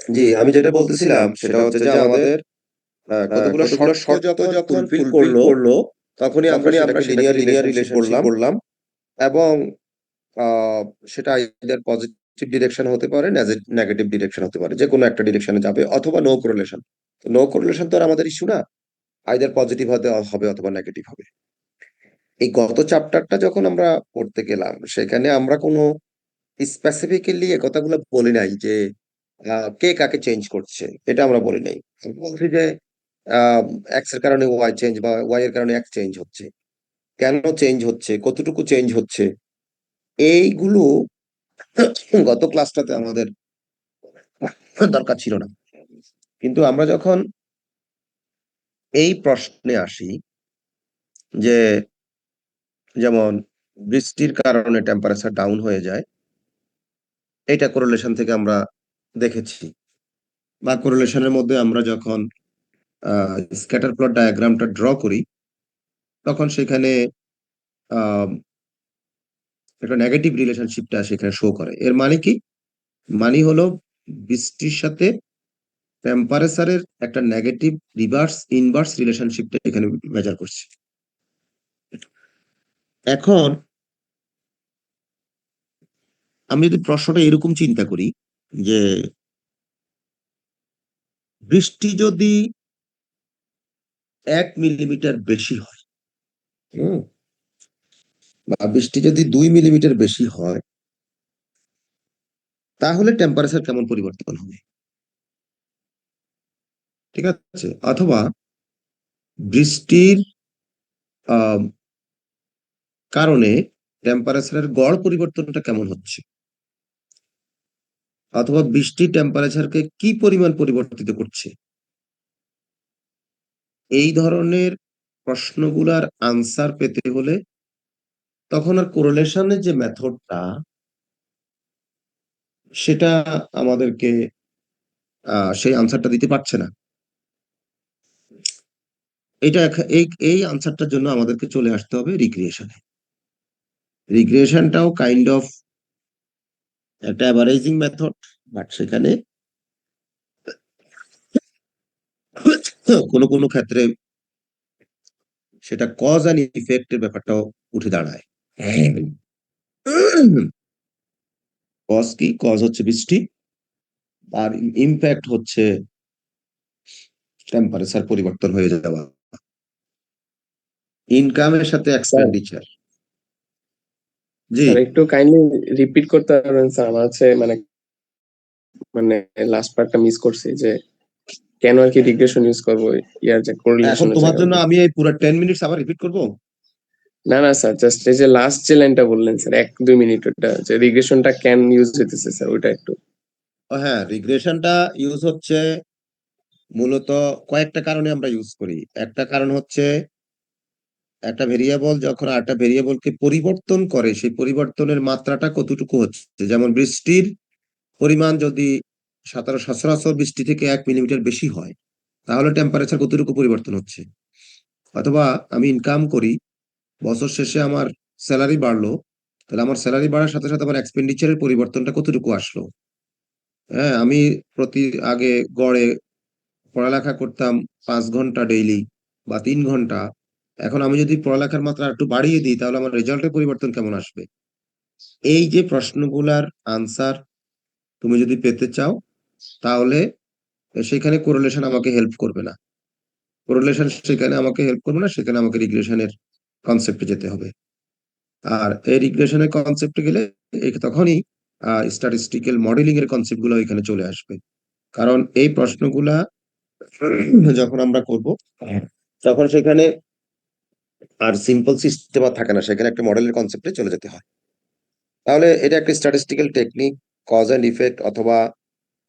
জি, আমি যেটা বলতেছিলাম সেটা হচ্ছে যে আমাদের কতগুলো কতগুলো শর্ত শর্ত যখন যখন ফুলফিল ফুলফিল করলো, করলো, তখনই আমরা তখনই আমরা সেটাকে সেটাকে লিনিয়ার লিনিয়ার রিলেশনশিপ রিলেশনশিপ বললাম। বললাম। এবং আ সেটা আইদার পজিটিভ ডিরেকশন হতে পারে, নেগেটিভ ডিরেকশন হতে পারে। যেকোনো একটা ডিরেকশনে যাবে অথবা নো কোরিলেশন। নো কোরিলেশন তো আর আমাদের ইস্যু না। আইদার পজিটিভ হতে হবে অথবা নেগেটিভ হবে। এই গত চ্যাপ্টারটা যখন আমরা পড়তে গেলাম, সেখানে আমরা কোনো স্পেসিফিক্যালি এ কথাগুলো বলি নাই যে কে কাকে চেঞ্জ করছে। এটা আমরা বলি নাই। আমরা বলছি যে আ এক্স এর কারণে ওয়াই চেঞ্জ বা ওয়াই এর কারণে এক্স চেঞ্জ হচ্ছে। কেন চেঞ্জ হচ্ছে? কতটুকু চেঞ্জ হচ্ছে? এইগুলো গত ক্লাসটাতে আমাদের দরকার ছিল না। কিন্তু আমরা যখন এই প্রশ্নে আসি যে যেমন বৃষ্টির কারণে টেম্পারেচার ডাউন হয়ে যায়, এইটা কোরিলেশন থেকে আমরা দেখেছি। বা কোরিলেশনের মধ্যে আমরা যখন স্ক্যাটার প্লট ডায়াগ্রামটা ড্র করি, তখন সেখানে আ একটা নেগেটিভ রিলেশনশিপটা সেখানে শো করে। এর মানে কি? মানে হলো বৃষ্টির সাথে টেম্পারেচারের একটা নেগেটিভ ইনভার্স রিলেশনশিপটা এখানে মেজার করছে। এখন আমি যদি প্রশ্নটা এরকম চিন্তা করি যে বৃষ্টি যদি ১ মিলিমিটার বেশি হয়, হুম? বা বৃষ্টি যদি ২ মিলিমিটার বেশি হয়, তাহলে টেম্পারেচার কেমন পরিবর্তন হবে? ঠিক আছে? অথবা বৃষ্টির আ কারণে টেম্পারেচারের গড় পরিবর্তনটা কেমন হচ্ছে? অথবা বৃষ্টি টেম্পারেচারকে কি পরিমাণ পরিবর্তিত করছে? এই ধরনের প্রশ্নগুলার আনসার পেতে হলে তখন আর কোরিলেশনের যে মেথডটা সেটা আমাদেরকে সেই আনসারটা দিতে পারছে না। এটা এই আনসারটার জন্য আমাদেরকে চলে আসতে হবে রিগ্রেশনে। রিগ্রেশনটাও কাইন্ড অফ একটা অ্যাভারেজিং মেথড, বাট সেখানে কোনো কোনো ক্ষেত্রে সেটা কজ অ্যান্ড ইফেক্ট এর ব্যাপারটাও উঠে দাঁড়ায়। কজ কি? কজ হচ্ছে বৃষ্টি, আর ইমপ্যাক্ট হচ্ছে টেম্পারেচার পরিবর্তন হয়ে যাওয়া। ইনকামের সাথে স্যার, এক্সপেন্ডিচার। জি। স্যার একটু কাইন্ডলি রিপিট করতে পারবেন স্যার? আমার হচ্ছে মানে মানে লাস্ট পার্টটা মিস করছি যে কেন আর কি রিগ্রেশন ইউজ করবো ইয়ার যে এখন কোরিলেশনের তোমার জায়গায় জন্য আর কি। আমি এই পুরো 10 মিনিটস আবার রিপিট করব? না না স্যার, জাস্ট এই যে লাস্ট যে লাইনটা বললেন স্যার ১-২ মিনিট, ওটা যে রিগ্রেশনটা কেন ইউজ হইতেছে স্যার, ওইটা একটু। হ্যাঁ, রিগ্রেশনটা ইউজ হচ্ছে মূলত কয়েকটা কারণে আমরা ইউজ করি। একটা কারণ হচ্ছে একটা ভেরিয়েবল যখন আরেকটা ভেরিয়েবলকে পরিবর্তন করে, সেই পরিবর্তনের মাত্রাটা কতটুকু হচ্ছে। যেমন বৃষ্টির পরিমাণ যদি সচরাচর বৃষ্টি থেকে ১ মিলিমিটার বেশি হয়, তাহলে টেম্পারেচার কতটুকু পরিবর্তন হচ্ছে। অথবা আমি ইনকাম করি, বছর শেষে আমার সেলারি বাড়লো, তাহলে আমার সেলারি বাড়ার সাথে সাথে আমার এক্সপেন্ডিচারের পরিবর্তনটা কতটুকু আসলো। হ্যাঁ, আমি আগে গড়ে পড়ালেখা করতাম ৫ ঘন্টা ডেইলি বা ৩ ঘন্টা। এখন আমি যদি পড়ালেখার মাত্রা একটু বাড়িয়ে দিই, তাহলে আমার রেজাল্টের পরিবর্তন কেমন আসবে? এই যে প্রশ্নগুলার আনসার তুমি যদি পেতে চাও, তাহলে সেখানে কোরিলেশন আমাকে হেল্প করবে না। কোরিলেশন সেখানে আমাকে হেল্প করবে না, সেখানে আমাকে রিগ্রেশনের কনসেপ্টে যেতে হবে। আর এই রিগ্রেশনের কনসেপ্টে গেলে তখনই স্ট্যাটিস্টিক্যাল মডেলিং এর কনসেপ্ট গুলো এখানে চলে আসবে। কারণ এই প্রশ্নগুলা যখন আমরা করব, তখন সেখানে আর সিম্পল সিস্টেম আর থাকে না, সেখানে একটা মডেলের কনসেপ্টে চলে যেতে হয়। তাহলে এটা একটা statistical technique, cause and effect, অথবা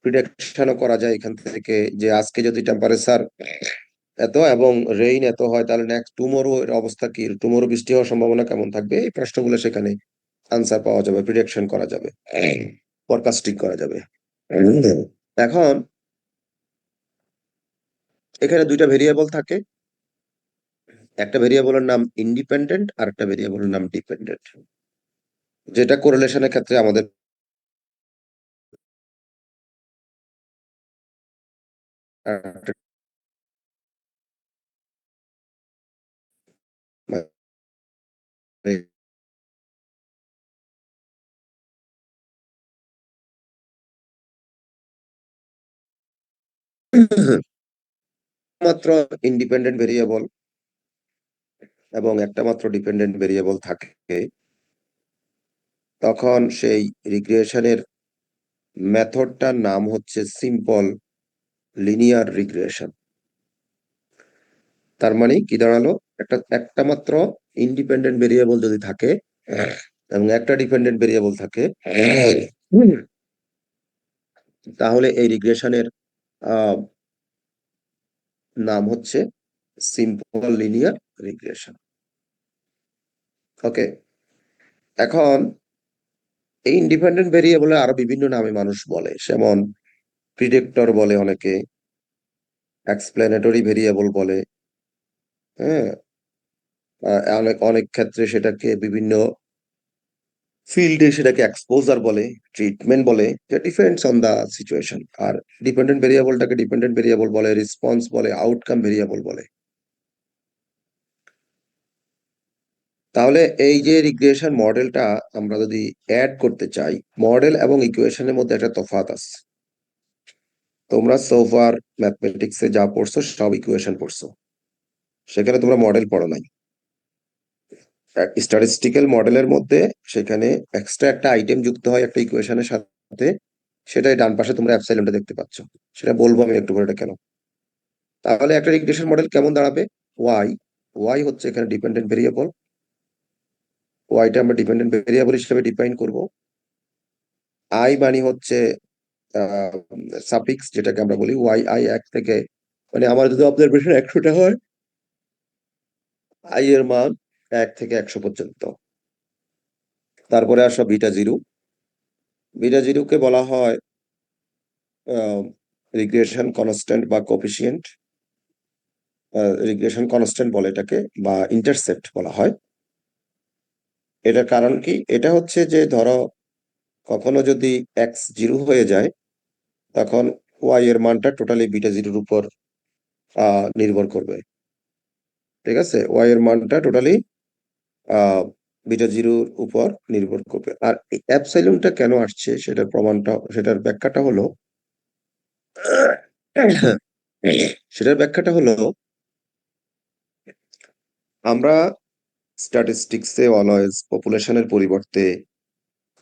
প্রিডিকশনও করা যায় এখান থেকে যে আজকে যদি টেম্পারেচার এত এবং রেইন এত হয়, তাহলে নেক্সট টুমোরো এর অবস্থা কি, টুমোরো বৃষ্টি হওয়ার সম্ভাবনা কেমন থাকবে। এই প্রশ্নগুলো সেখানে আনসার পাওয়া যাবে, প্রিডিকশন করা যাবে, ফরকাস্টিং করা যাবে। এখন এখানে দুইটা ভেরিয়েবল থাকে। একটা ভেরিয়েবলের নাম ইন্ডিপেন্ডেন্ট আর একটা ভেরিয়েবলের নাম ডিপেন্ডেন্ট, যেটা কোরিলেশনের ক্ষেত্রে আমাদের মাত্র ইন্ডিপেন্ডেন্ট ভেরিয়েবল এবং একটা মাত্র ডিপেন্ডেন্ট ভেরিয়েবল থাকে, তখন সেই রিগ্রেশনের মেথডটার নাম হচ্ছে সিম্পল লিনিয়ার রিগ্রেশন। তার মানে কি দাঁড়ালো, একটা মাত্র ইন্ডিপেন্ডেন্ট ভেরিয়েবল যদি থাকে এবং একটা ডিপেন্ডেন্ট ভেরিয়েবল থাকে, তাহলে এই রিগ্রেশনের নাম হচ্ছে সিম্পল লিনিয়ার রিগ্রেশন। ওকে, এখন এই ইন্ডিপেন্ডেন্ট ভেরিয়েবলে আরো বিভিন্ন নামে মানুষ বলে, যেমন প্রিডিক্টর বলে, অনেকে এক্সপ্লেনেটরি ভেরিয়েবল বলে, হ্যাঁ, অনেক অনেক ক্ষেত্রে সেটাকে বিভিন্ন ফিল্ডে সেটাকে এক্সপোজার বলে, ট্রিটমেন্ট বলে, ডিপেন্ডস অন দা সিচুয়েশন। আর ডিপেন্ডেন্ট ভেরিয়েবলটাকে ডিপেন্ডেন্ট ভেরিয়েবল বলে, রেসপন্স বলে, আউটকাম ভেরিয়েবল বলে। তাহলে এই যে রিগ্রেশন মডেলটা আমরা যদি অ্যাড করতে চাই, মডেল এবং ইকুয়েশনের মধ্যে একটা তফাৎ আছে। তোমরা সোফার ম্যাথমেটিক্সে যা পড়ছো সব ইকুয়েশন পড়ছো, সেখানে তোমরা মডেল পড়ো নাই। স্ট্যাটিস্টিক্যাল মডেলের মধ্যে সেখানে এক্সট্রা একটা আইটেম যুক্ত হয় একটা ইকুয়েশনের সাথে, সেটাই ডান পাশে তোমরা অ্যাপসাইলনটা দেখতে পাচ্ছ। সেটা বলবো আমি একটু পরে এটা কেন। তাহলে একটা রিগ্রেশন মডেল কেমন দাঁড়াবে? ওয়াই, ওয়াই হচ্ছে এখানে ডিপেন্ডেন্ট ভেরিয়েবল, ওয়াইটা আমরা ডিপেন্ডেন্ট ভেরিয়েবল হিসেবে ডিফাইন করব। আই মানে হচ্ছে সাফিক্স, যেটাকে আমরা বলি ওয়াই আই, এক থেকে, মানে আমার যদি অবজারভেশন 100টা হয়, আই এর মান 1 থেকে 100 পর্যন্ত। তারপরে আসো বিটা জিরো, বিটা জিরোকে বলা হয় রিগ্রেশন কনস্ট্যান্ট বা কোফিসিয়েন্ট, রিগ্রেশন কনস্ট্যান্ট বলে এটাকে, বা ইন্টারসেপ্ট বলা হয়। এটার কারণ কি? এটা হচ্ছে যে ধরো কখনো যদি এক্স জিরো হয়ে যায়, তখন ওয়াই এর মানটা টোটালি বিটা জিরোর উপর নির্ভর করবে। ঠিক আছে, ওয়াই এর মানটা টোটালি বিটা জিরোর উপর নির্ভর করবে। আর অ্যাপসাইলনটা কেন আসছে সেটার প্রমাণটা, সেটার ব্যাখ্যাটা হলো আমরা স্ট্যাটিস্টিক্সে অলওয়েজ পপুলেশনের পরিবর্তে,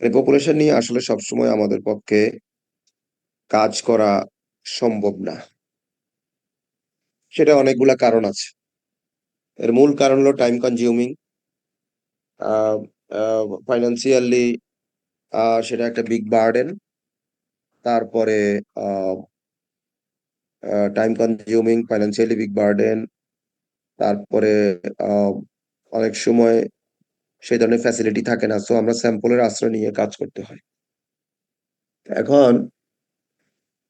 পপুলেশন নিয়ে আসলে সবসময় আমাদের পক্ষে কাজ করা সম্ভব না। সেটা অনেকগুলা কারণ আছে। এর মূল কারণ হলো টাইম কনজিউমিং, ফাইন্যান্সিয়ালি সেটা একটা বিগ বার্ডেন। তারপরে time consuming, financially big burden. তারপরে অনেক সময় সেই ধরনের ফ্যাসিলিটি থাকে না, সো আমরা স্যাম্পলের আশ্রয় নিয়ে কাজ করতে হয়। এখন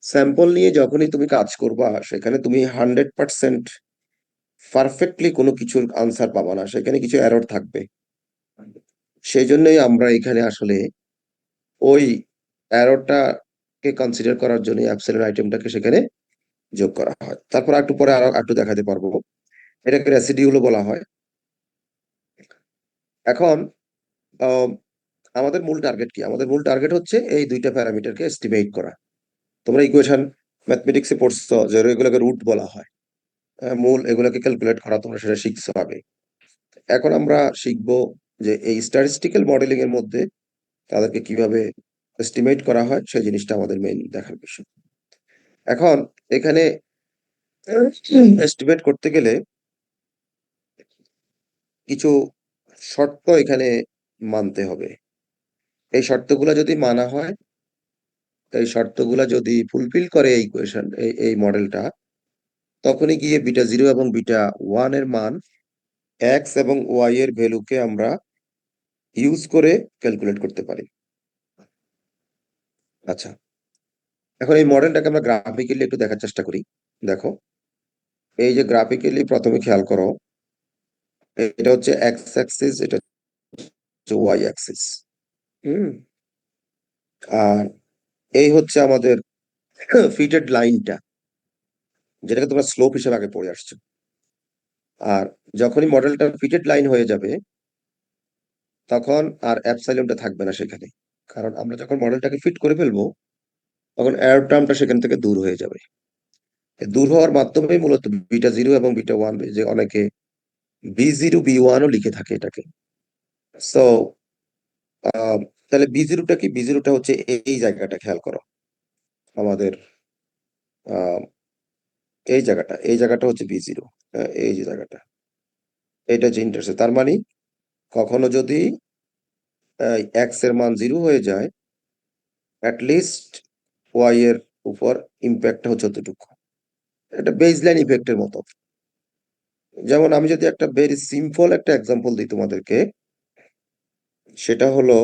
স্যাম্পল নিয়ে যখনই তুমি কাজ করবা, সেখানে তুমি 100% পারফেক্টলি কোনো কিছুর আনসার পাবা না, সেখানে কিছু এরর থাকবে। সেই জন্যই আমরা এখানে আসলে ওই এররটাকে কনসিডার করার জন্য অ্যাপসাইলন আইটেমটাকে সেখানে যোগ করা হয়। তারপর একটু পরে আরো একটু দেখাতে পারবো, এটাকে রেসিডিউলও বলা হয়। এখন আমাদের মূল টার্গেট কি? আমাদের মূল টার্গেট হচ্ছে এই দুইটা প্যারামিটারকে এস্টিমেট করা। তোমরা ইকুয়েশন ম্যাথমেটিক্সে পড়ছো যে এগুলোকে রুট বলা হয়, মূল, এগুলোকে ক্যালকুলেট করা তোমরা সেটা শিখছো হবে। এখন আমরা শিখবো যে এই স্ট্যাটিস্টিক্যাল মডেলিং এর মধ্যে তাদেরকে কিভাবে এস্টিমেট করা হয়, সেই জিনিসটা আমাদের মেইন দেখার বিষয়। এখন এখানে এস্টিমেট করতে গেলে কিছু শর্ত এখানে মানতে হবে। এই শর্তগুলো যদি মানা হয়, এই শর্তগুলো যদি ফুলফিল করে এই ইকুয়েশন, এই মডেলটা, তখনই গিয়ে বিটা জিরো এবং বিটা ওয়ান এর মান এক্স এবং ওয়াই এর ভ্যালুকে আমরা ইউজ করে ক্যালকুলেট করতে পারি। আচ্ছা, এখন এই মডেলটাকে আমরা গ্রাফিক্যালি একটু দেখার চেষ্টা করি। দেখো, এই যে গ্রাফিক্যালি প্রথমে খেয়াল করো, এটা হচ্ছে এক্স অ্যাক্সিস, এটা হচ্ছে ওয়াই অ্যাক্সিস। হুম, আর এই হচ্ছে আমাদের ফিটেড লাইনটা। যেটাকে তোমরা স্লোপ হিসেবে আগে পড়ে আসছো। আর যখনই মডেলটা ফিটেড লাইন হয়ে যাবে তখন আর অ্যাপসাইলনটা থাকবে না সেখানে, কারণ আমরা যখন মডেলটাকে ফিট করে ফেলবো তখন এরর টার্মটা সেখান থেকে দূর হয়ে যাবে। দূর হওয়ার মাধ্যমেই মূলত বিটা জিরো এবং বিটা ওয়ান, যে অনেকে বি জিরো বি ওয়ানও লিখে থাকে এটাকে। সো তাহলে বি জিরোটা কি? বি জিরোটা হচ্ছে এই জায়গাটা, খেয়াল করো আমাদের আহ, এই জায়গাটা হচ্ছে বি জিরো। এই যে জায়গাটা, এটা হচ্ছে ইন্টারসেপ্ট। তার মানে কখনো যদি এক্স এর মান জিরো হয়ে যায়, অ্যাটলিস্ট ওয়াই এর উপর ইম্প্যাক্টটা হচ্ছে অতটুকু। এটা বেসলাইন ইফেক্টের মতো। যেমন আমি যদি একটা ভেরি সিম্পল একটা এক্সাম্পল দিই তোমাদেরকে, সেটা হলো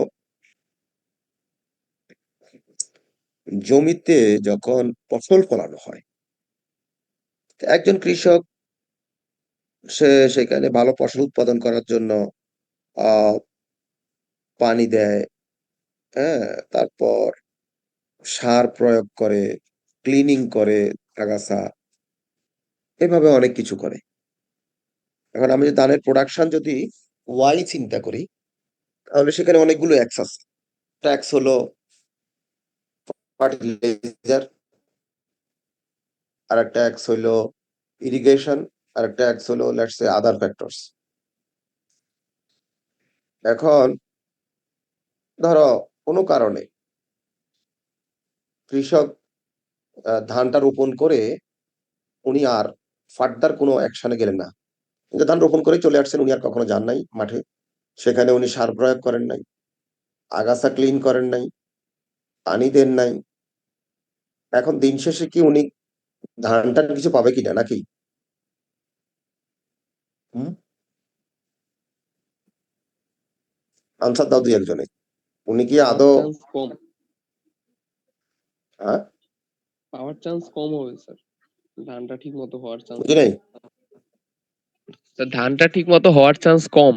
জমিতে যখন ফসল ফলানো হয়, একজন কৃষক সে সেখানে ভালো ফসল উৎপাদন করার জন্য আহ পানি দেয়, হ্যাঁ, তারপর সার প্রয়োগ করে, ক্লিনিং করে আগাছা, এভাবে অনেক কিছু করে। এখন আমি যদি ধানের প্রোডাকশন যদি ওয়াই চিন্তা করি, তাহলে সেখানে অনেকগুলো এক্স আছে। ট্যাক্স হলো ফার্টিলাইজার, আর একটা এক্স হইলো ইরিগেশন, আর একটা এক্স হলো লেটস সে আদার ফ্যাক্টরস। এখন ধরো কোনো কারণে কৃষক ধানটা রোপণ করে উনি আর ফার্দার কোনো অ্যাকশনে গেলেন না, যে ধান রোপণ করে চলে আসছেন, উনি আর কখনো যান নাই মাঠে, সেখানে উনি সার প্রয়োগ করেন নাই, আগাছা ক্লিন করেন নাই, পানি দেন নাই। এখন দিন শেষে কি উনি ধানটার কিছু পাবে কিনা নাকি? হুম, আনসার দাও দুই একজনে। উনি কি পাওয়ার আদৌ চান্স কম। হ্যাঁ, পাওয়ার চান্স কম হবে স্যার। ধানটা ঠিক মতো হওয়ার চান্স বুঝি কম। নাই? স্যার ধানটা ঠিক মতো হওয়ার চান্স কম।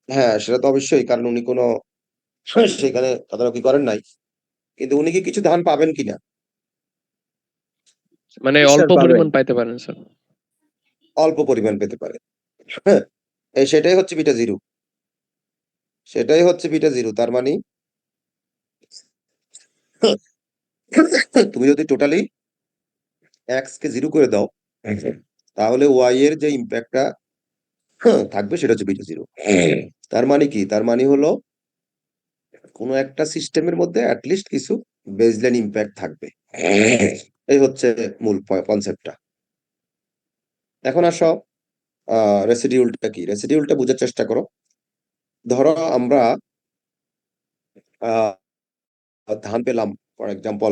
হ্যাঁ, সেটা তো অবশ্যই, কারণ উনি কোনো সেখানে তদারকি করেন নাই। কিন্তু উনি কি কিছু ধান পাবেন কিনা? মানে নিশ্চয় অল্প পাবেন, পরিমাণ পাইতে পারেন স্যার। অল্প পরিমাণ পেতে পারে। হ্যাঁ, সেটাই হচ্ছে বিটা জিরো, সেটাই হচ্ছে বিটা জিরো। তার মানে তুমি যদি টোটালি এক্স কে জিরো করে দাও, তাহলে ওয়াই এর যে ইম্প্যাক্টটা থাকবে সেটা হচ্ছে বিটা জিরো। তার মানে কি? তার মানে হলো কোনো একটা সিস্টেমের মধ্যে অ্যাটলিস্ট কিছু বেসলাইন ইম্প্যাক্ট থাকবে। এই হচ্ছে মূল কনসেপ্টটা। এখন আসো রেসিডিউলটা কি, রেসিডিউলটা বোঝার চেষ্টা করো। ধরো আমরা আহ, ধান পেলাম, ফর এক্সাম্পল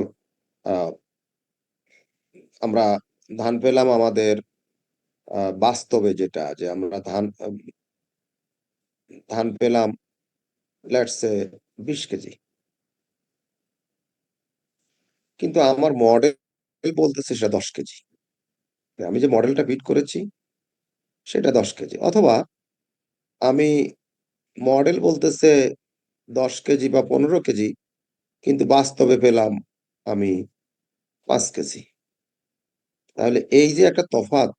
আমরা ধান পেলাম আমাদের বাস্তবে, যেটা যে আমরা ধান পেলাম লেটস সে 20 কেজি, কিন্তু আমার মডেল বলতেছে সেটা 10 কেজি। আমি যে মডেলটা বিট করেছি সেটা 10 কেজি, অথবা আমি মডেল বলতেছে 10 কেজি বা 15 কেজি, কিন্তু বাস্তবে পেলাম আমি 5 কেজি। তাহলে এই যে একটা তফাৎ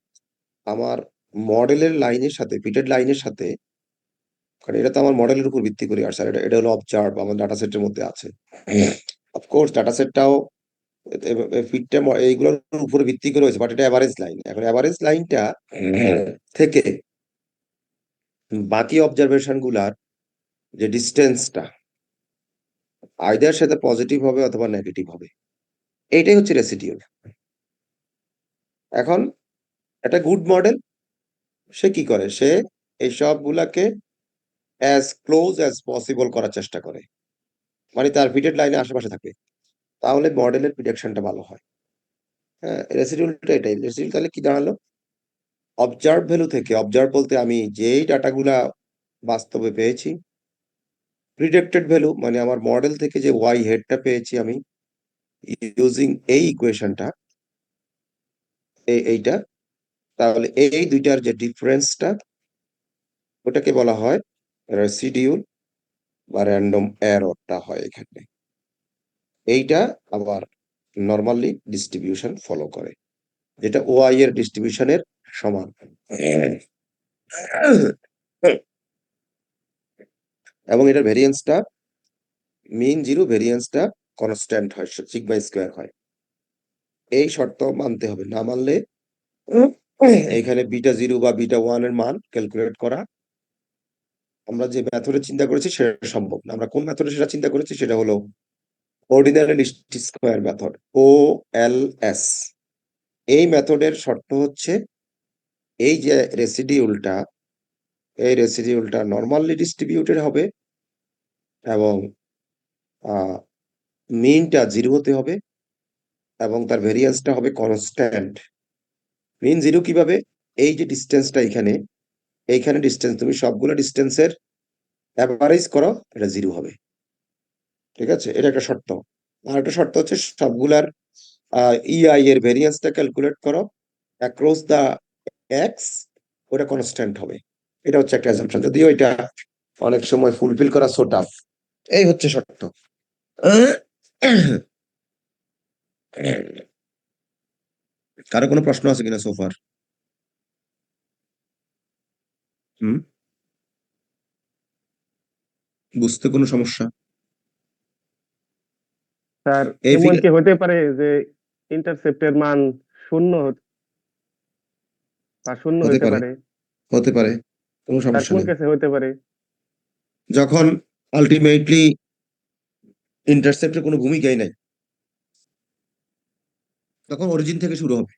আমার মডেলের লাইনের সাথে, ফিটেড লাইনের সাথে, কারণ এটা তো আমার মডেলের উপর ভিত্তি করে আসছে, আর এটা এটা হলো অবজার্ভ আমার ডাটা সেটের মধ্যে আছে। অফকোর্স ডাটা সেটটাও ফিটটা এইগুলোর উপরে ভিত্তি করে হয়েছে, বাট এটা অ্যাভারেজ লাইন। এখন অ্যাভারেজ লাইনটা থেকে বাকি অবজারভেশন গুলার যে ডিস্টেন্সটা আইদার সাথে পজিটিভ হবে অথবা নেগেটিভ হবে, এইটাই হচ্ছে রেসিডিউল। এখন একটা গুড মডেল সে কি করে? সে এই সবগুলাকে অ্যাজ ক্লোজ অ্যাজ পসিবল করার চেষ্টা করে, মানে তার ফিটেড লাইনের আশেপাশে থাকে, তাহলে মডেলের প্রিডিকশনটা ভালো হয়। হ্যাঁ, রেসিডিউলটা এটাই। রেসিডিউল তাহলে কি দাঁড়ালো? অবজার্ভ ভ্যালু থেকে, অবজার্ভ বলতে আমি যেই ডাটাগুলা বাস্তবে পেয়েছি, প্রিডিক্টেড ভ্যালু মানে আমার মডেল থেকে যে ওয়াই হেডটা পেয়েছি আমি ইউজিং এই ইকুয়েশনটা, এইটা, তাহলে এই দুইটার যে ডিফারেন্সটা, ওটাকে বলা হয় রেসিডিউল বা র্যান্ডম এররটা হয় এখানে। এইটা আবার নর্মালি ডিস্ট্রিবিউশন ফলো করে। যেটা ওয়াই এর ডিস্ট্রিবিউশনের সমান। এবং এটার ভেরিয়েন্সটা মিন জিরো, ভেরিয়েন্সটা কনস্ট্যান্ট হয়, সিগমা স্কোয়ার হয়। এই শর্ত মানতে হবে, না মানলে এইখানে বিটা জিরো বা বিটা ওয়ান এর মান ক্যালকুলেট করা আমরা যে মেথডে চিন্তা করেছি সেটা সম্ভব না। আমরা কোন মেথডে সেটা চিন্তা করেছি, সেটা হলো ordinary least square method, OLS। এই মেথডের শর্ত হচ্ছে এই যে রেসিডিউলটা, এই রেসিডিউলটা নর্মালি ডিস্ট্রিবিউটেড হবে এবং মিনটা জিরো হতে হবে এবং তার ভেরিয়েন্সটা হবে কনস্ট্যান্ট। মিন জিরো কিভাবে? এই যে ডিস্টেন্সটা এখানে, এইখানে ডিস্টেন্স তুমি সবগুলো ডিস্টেন্সের অ্যাভারেজ করো, এটা জিরো হবে। ঠিক আছে, এটা একটা শর্ত। আর একটা শর্ত হচ্ছে সবগুলার ইআই এর ভেরিয়েন্সটা ক্যালকুলেট করো অ্যাক্রস দা এক্স, ওটা কনস্ট্যান্ট হবে। এটা হচ্ছে একটা অ্যাজাম্পশন, যদিও এটা অনেক সময় ফুলফিল করা সো টাফ। এই হচ্ছে শর্ত। কারো কোনো প্রশ্ন আছে কিনা সোফার? হুম, বুঝতে কোনো সমস্যা? স্যার এই এমন ফিগার কি হতে পারে যে ইন্টারসেপ্টের মান শূন্য বা শূন্য হতে হতে পারে, পারে? হতে পারে, কোনো স্যার সমস্যা কোন নেই। কেসে হতে পারে? যখন আলটিমেটলি ইন্টারসেপ্টের কোনো ভূমিকাই নাই, তখন অরিজিন থেকে শুরু হবে,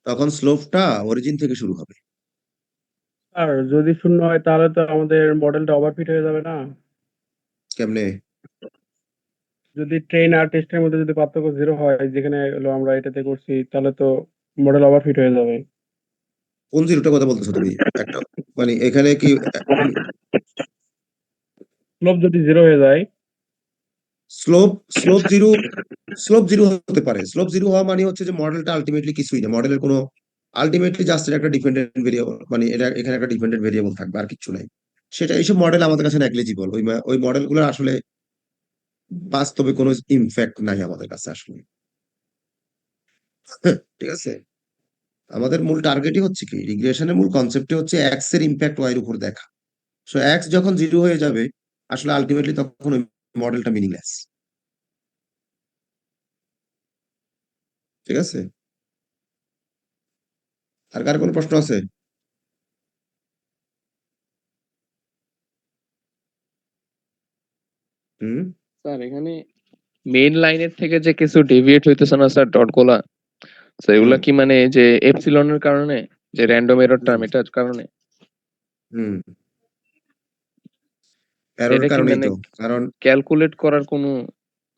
তখন স্লোপটা অরিজিন থেকে শুরু হবে। আর যদি শূন্য হয় তাহলে তো আমাদের মডেলটা ওভারফিট হয়ে যাবে না? কেমনে? যদি ট্রেন আর টেস্টের মধ্যে যদি পার্থক্য জিরো হয়, যেখানে হলো আমরা এটাতে করছি, তাহলে তো মডেল ওভারফিট হয়ে যাবে। কোন জিরোটা কথা বলতেছো তুমি? একটা মানে এখানে কি তুমি স্লোপ যদি জিরো হয়ে যায়। Slope slope zero, slope zero হতে পারে। স্লোপ জিরো হওয়া মানে হচ্ছে যে মডেলটা আলটিমেটলি কিছুই না, মডেলের কোনো আলটিমেটলি জাস্ট একটা ডিপেন্ডেন্ট ভেরিয়েবল, মানে এটা এখানে একটা ডিপেন্ডেন্ট ভেরিয়েবল থাকবে, আর কিছু নাই। সেটা এইসব মডেল আমাদের কাছে নেগলিজিবল, ওই মডেলগুলোর আসলে বাস্তবে কোনো ইমফ্যাক্ট নাই আমাদের কাছে আসলে। ঠিক আছে, আমাদের মূল টার্গেটই হচ্ছে কি, রিগ্রেশনের মূল কনসেপ্টই হচ্ছে এক্স এর ইম্প্যাক্ট ওয়াই এর উপর দেখা। সো এক্স যখন জিরো হয়ে যাবে, আসলে আলটিমেটলি তখন ওই মডেলটা মিনিংলেস। ঠিক আছে, আর কার কোনো প্রশ্ন আছে? হুম, স্যার এখানে মেইন লাইনের থেকে যে কিছু ডেভিয়েট হইতেছে না স্যার, ডট গুলা, তো এগুলা হুম, কি মানে যে এপসিলনের কারণে, যে র্যান্ডম এরর টার্ম, হুম, এটার কারণে? হুম, এররের এটা কি কারণেই মানে তো, কারণ ক্যালকুলেট করার কোনো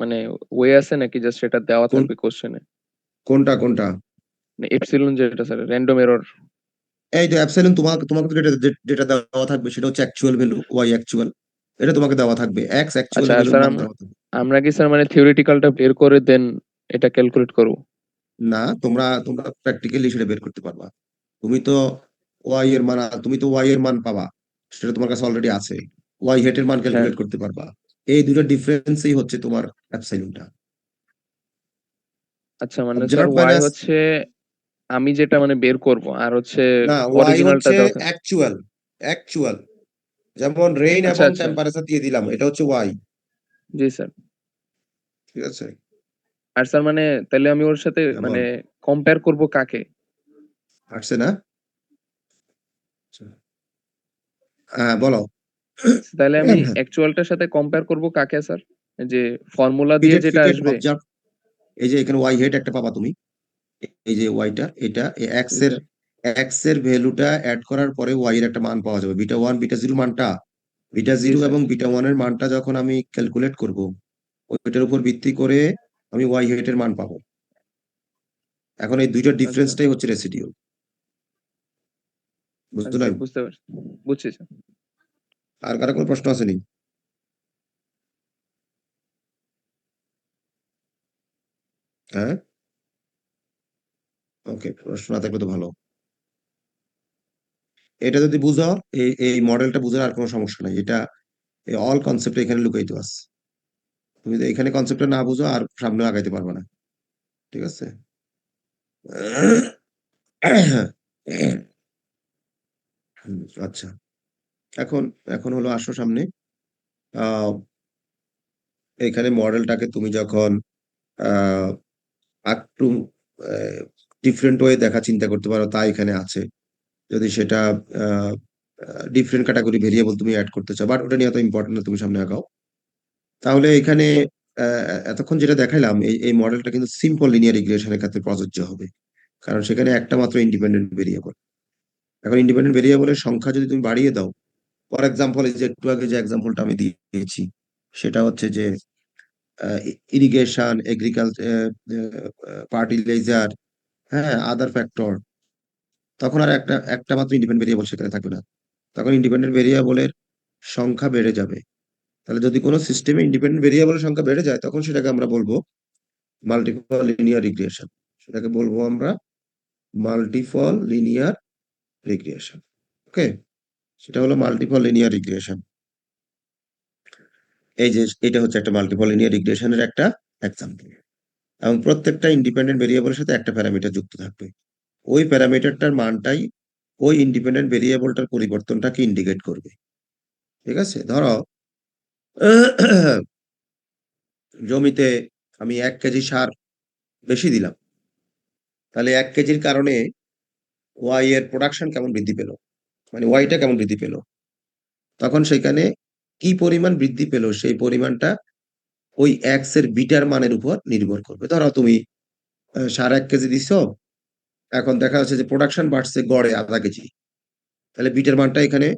মানে ওয়ে আছে নাকি, জাস্ট সেটা দেওয়া কোন থাকবে কোশ্চেনে? কোনটা কোনটা এপসিলন যেটা স্যার র্যান্ডম এরর। এই তো অ্যাপসাইলন, তোমাকে তোমাকে তো যেটা দেওয়া থাকবে সেটা হচ্ছে অ্যাকচুয়াল ভ্যালু, ওয়াই অ্যাকচুয়াল, এটা তোমাকে দেওয়া থাকবে, এক্স অ্যাকচুয়াল আচ্ছা, আর ভ্যালুর স্যার মান দেওয়া থাকবে। আমরা কি স্যার মানে থিওরিটিক্যালটা বের করে দেন এটা ক্যালকুলেট করবো? না, তোমরা তোমরা প্র্যাকটিক্যালি সেটা বের করতে পারবা। তুমি তো ওয়াই এর মান, তুমি তো ওয়াই এর মান পাবা, সেটা তোমার কাছে অলরেডি আছে। ওয়াই হেট এর মান হ্যাঁ। ক্যালকুলেট করতে পারবা। এই দুটো ডিফারেন্সই হচ্ছে তোমার অ্যাপসাইলনটা। আচ্ছা, মানে স্যার অবজার্ভ ওয়াই মাইনাস, হচ্ছে আমি যেটা মানে বের করব, আর হচ্ছে না ওয়াই অরিজিনালটা হচ্ছে দেওয়া থাকে। Actual, actual. যেমন রেইন আচ্ছা এবং আচ্ছা। টেম্পারেচার দিয়ে দিলাম, এটা হচ্ছে ওয়াই। জি স্যার। ঠিক আছে, আর স্যার মানে তাহলে আমি ওর সাথে হ্যাঁ, মানে বল। কম্পেয়ার করব কাকে? আসছে না? আচ্ছা, হ্যাঁ বলো। তাহলে আমি অ্যাকচুয়ালটার সাথে কম্পেয়ার করব কাকে স্যার? যে ফর্মুলা দিয়ে ফিটেড যেটা ফিটেড আসবে। অবজার্ভ, এই যে এখানে ওয়াই হেড একটা পাবা তুমি, এই যে ওয়াইটা, এটা এক্স জি এর, স্যার। এক্স এর ভ্যালুটা অ্যাড করার পরে ওয়াই এর একটা মান পাওয়া যাবে, বিটা ওয়ান বিটা জিরো মানটা, বিটা জি জিরো স্যার। এবং বিটা ওয়ান এর মানটা যখন আমি ক্যালকুলেট করব, ওইটার উপর ভিত্তি করে আমি ওয়াই হেড এর মান পাবো। এখন এই দুইটার আচ্ছা ডিফারেন্সটাই হচ্ছে রেসিডিউ, বুঝতে আচ্ছা, নাই? বুঝতে পারছি। বুঝছি স্যার। আর কারো কোনো প্রশ্ন আছে নি? হ্যাঁ, ওকে, প্রশ্ন না থাকলে তো ভালো। এটা যদি বুঝো, এই এই মডেলটা বুঝার আর কোনো সমস্যা নাই, এটা এই অল কনসেপ্ট এখানে লুকাইতে আছে। তুমি যদি এখানে কনসেপ্টটা না বুঝো আর সামনে আগাইতে পারবে না। ঠিক আছে, আচ্ছা, এখন এখন হলো আসো সামনে। আহ এখানে মডেলটাকে তুমি যখন আহ একটু ডিফারেন্ট ওয়ে দেখা চিন্তা করতে পারো, তা এখানে আছে। যদি সেটা ডিফারেন্ট ক্যাটাগরি ভেরিয়েবল তুমি অ্যাড করতে চাও, বাট ওটা নিয়ে এত ইম্পর্টেন্ট না, তুমি সামনে আগাও। তাহলে এখানে এতক্ষণ যেটা দেখাইলাম, এই মডেলটা কিন্তু সিম্পল লিনিয়ার রিগ্রেশনের ক্ষেত্রে প্রযোজ্য হবে, কারণ সেখানে একটা মাত্র ইন্ডিপেন্ডেন্ট ভেরিয়েবল। এখন ইন্ডিপেন্ডেন্ট ভেরিয়েবলের সংখ্যা যদি তুমি বাড়িয়ে দাও, ফর এক্সাম্পল এই যে একটু আগে যে এক্সাম্পলটা আমি দিয়েছি, সেটা হচ্ছে যে ইরিগেশন, এগ্রিকালচার, ফার্টিলাইজার, হ্যাঁ, আদার ফ্যাক্টর, তখন আর একটা একটা মাত্র ইন্ডিপেন্ডেন্ট ভেরিয়েবল সেখানে থাকবে না, তখন ইন্ডিপেন্ডেন্ট ভেরিয়েবলের সংখ্যা বেড়ে যাবে। তাহলে যদি কোনো সিস্টেমে ইন্ডিপেন্ডেন্ট ভেরিয়েবলের সংখ্যা বেড়ে যায়, তখন সেটাকে আমরা বলবো মাল্টিপল লিনিয়ার রিগ্রেশন। সেটাকে বলবো আমরা মাল্টিপল লিনিয়ার রিগ্রেশন। ওকে, সেটা হলো মাল্টিপল লিনিয়ার রিগ্রেশন। এই যে এটা হচ্ছে একটা মাল্টিপল লিনিয়ার রিগ্রেশনের একটা এক্সাম্পল, এবং প্রত্যেকটা ইন্ডিপেন্ডেন্ট ভেরিয়েবলের সাথে একটা প্যারামিটার যুক্ত থাকবে। ওই প্যারামিটারটার মানটাই ওই ইন্ডিপেন্ডেন্ট ভেরিয়েবলটার পরিবর্তনটাকে ইন্ডিকেট করবে। ঠিক আছে, ধরো জমিতে আমি 1 কেজি সার বেশি দিলাম, তাহলে 1 কেজির কারণে ওয়াই এর প্রোডাকশন কেমন বৃদ্ধি পেল, মানে ওয়াইটা কেমন বৃদ্ধি পেল, তখন সেখানে কি পরিমাণ বৃদ্ধি পেল সেই পরিমাণটা ওই এক্স এর বিটার মানের উপর নির্ভর করবে। ধরো তুমি সার 1 কেজি দিছো, এখন দেখা যাচ্ছে যে প্রোডাকশন বাড়ছে গড়ে আধা কেজি, তাহলে বিটার মানটা এখানে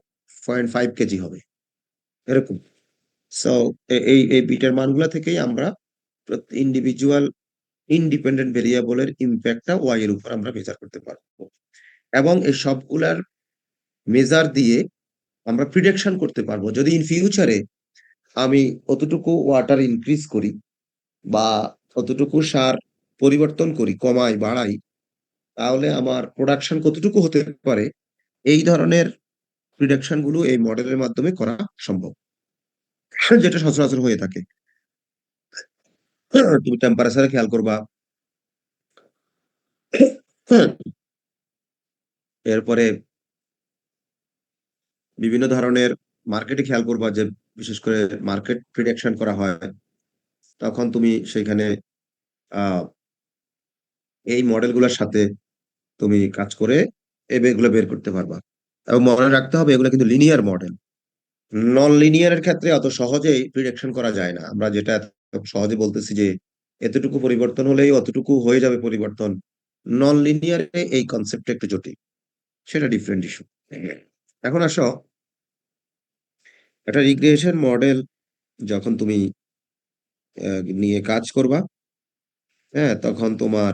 0.5 কেজি হবে, এরকম। সো এই এই বিটার মানগুলা থেকেই আমরা ইন্ডিভিজুয়াল ইন্ডিপেন্ডেন্ট ভেরিয়েবলের ইম্প্যাক্টটা ওয়াই এর উপর আমরা মেজার করতে পারবো, এবং এই সবগুলার মেজার দিয়ে আমরা প্রিডিকশন করতে পারবো যদি ইন ফিউচারে আমি অতটুকু ওয়াটার ইনক্রিজ করি বা অতটুকু সার পরিবর্তন করি, কমাই বাড়াই, তাহলে আমার প্রোডাকশন কতটুকু হতে পারে। এই ধরনের প্রিডিকশন গুলো এই মডেলের মাধ্যমে করা সম্ভব, যেটা সচরাচর হয়ে থাকে। তুমি টেম্পারেচারে খেয়াল করবা, এরপরে বিভিন্ন ধরনের মার্কেটে খেয়াল করবা, যে বিশেষ করে মার্কেট প্রিডিকশন করা হয়, তখন তুমি সেখানে আহ এই মডেলগুলোর সাথে তুমি কাজ করে এগুলো বের করতে পারবা। এবং মনে রাখতে হবে এগুলো কিন্তু লিনিয়ার মডেল, নন লিনিয়ারের ক্ষেত্রে অত সহজেই প্রিডিকশন করা যায় না। আমরা যেটা সহজে বলতেছি যে এতটুকু পরিবর্তন হলেই অতটুকু হয়ে যাবে পরিবর্তন, নন লিনিয়ারে এই কনসেপ্টটা একটু জটিল, সেটা ডিফারেন্ট ইস্যু। এখন আসো, একটা রিগ্রেশন মডেল যখন তুমি নিয়ে কাজ করবা, হ্যাঁ, তখন তোমার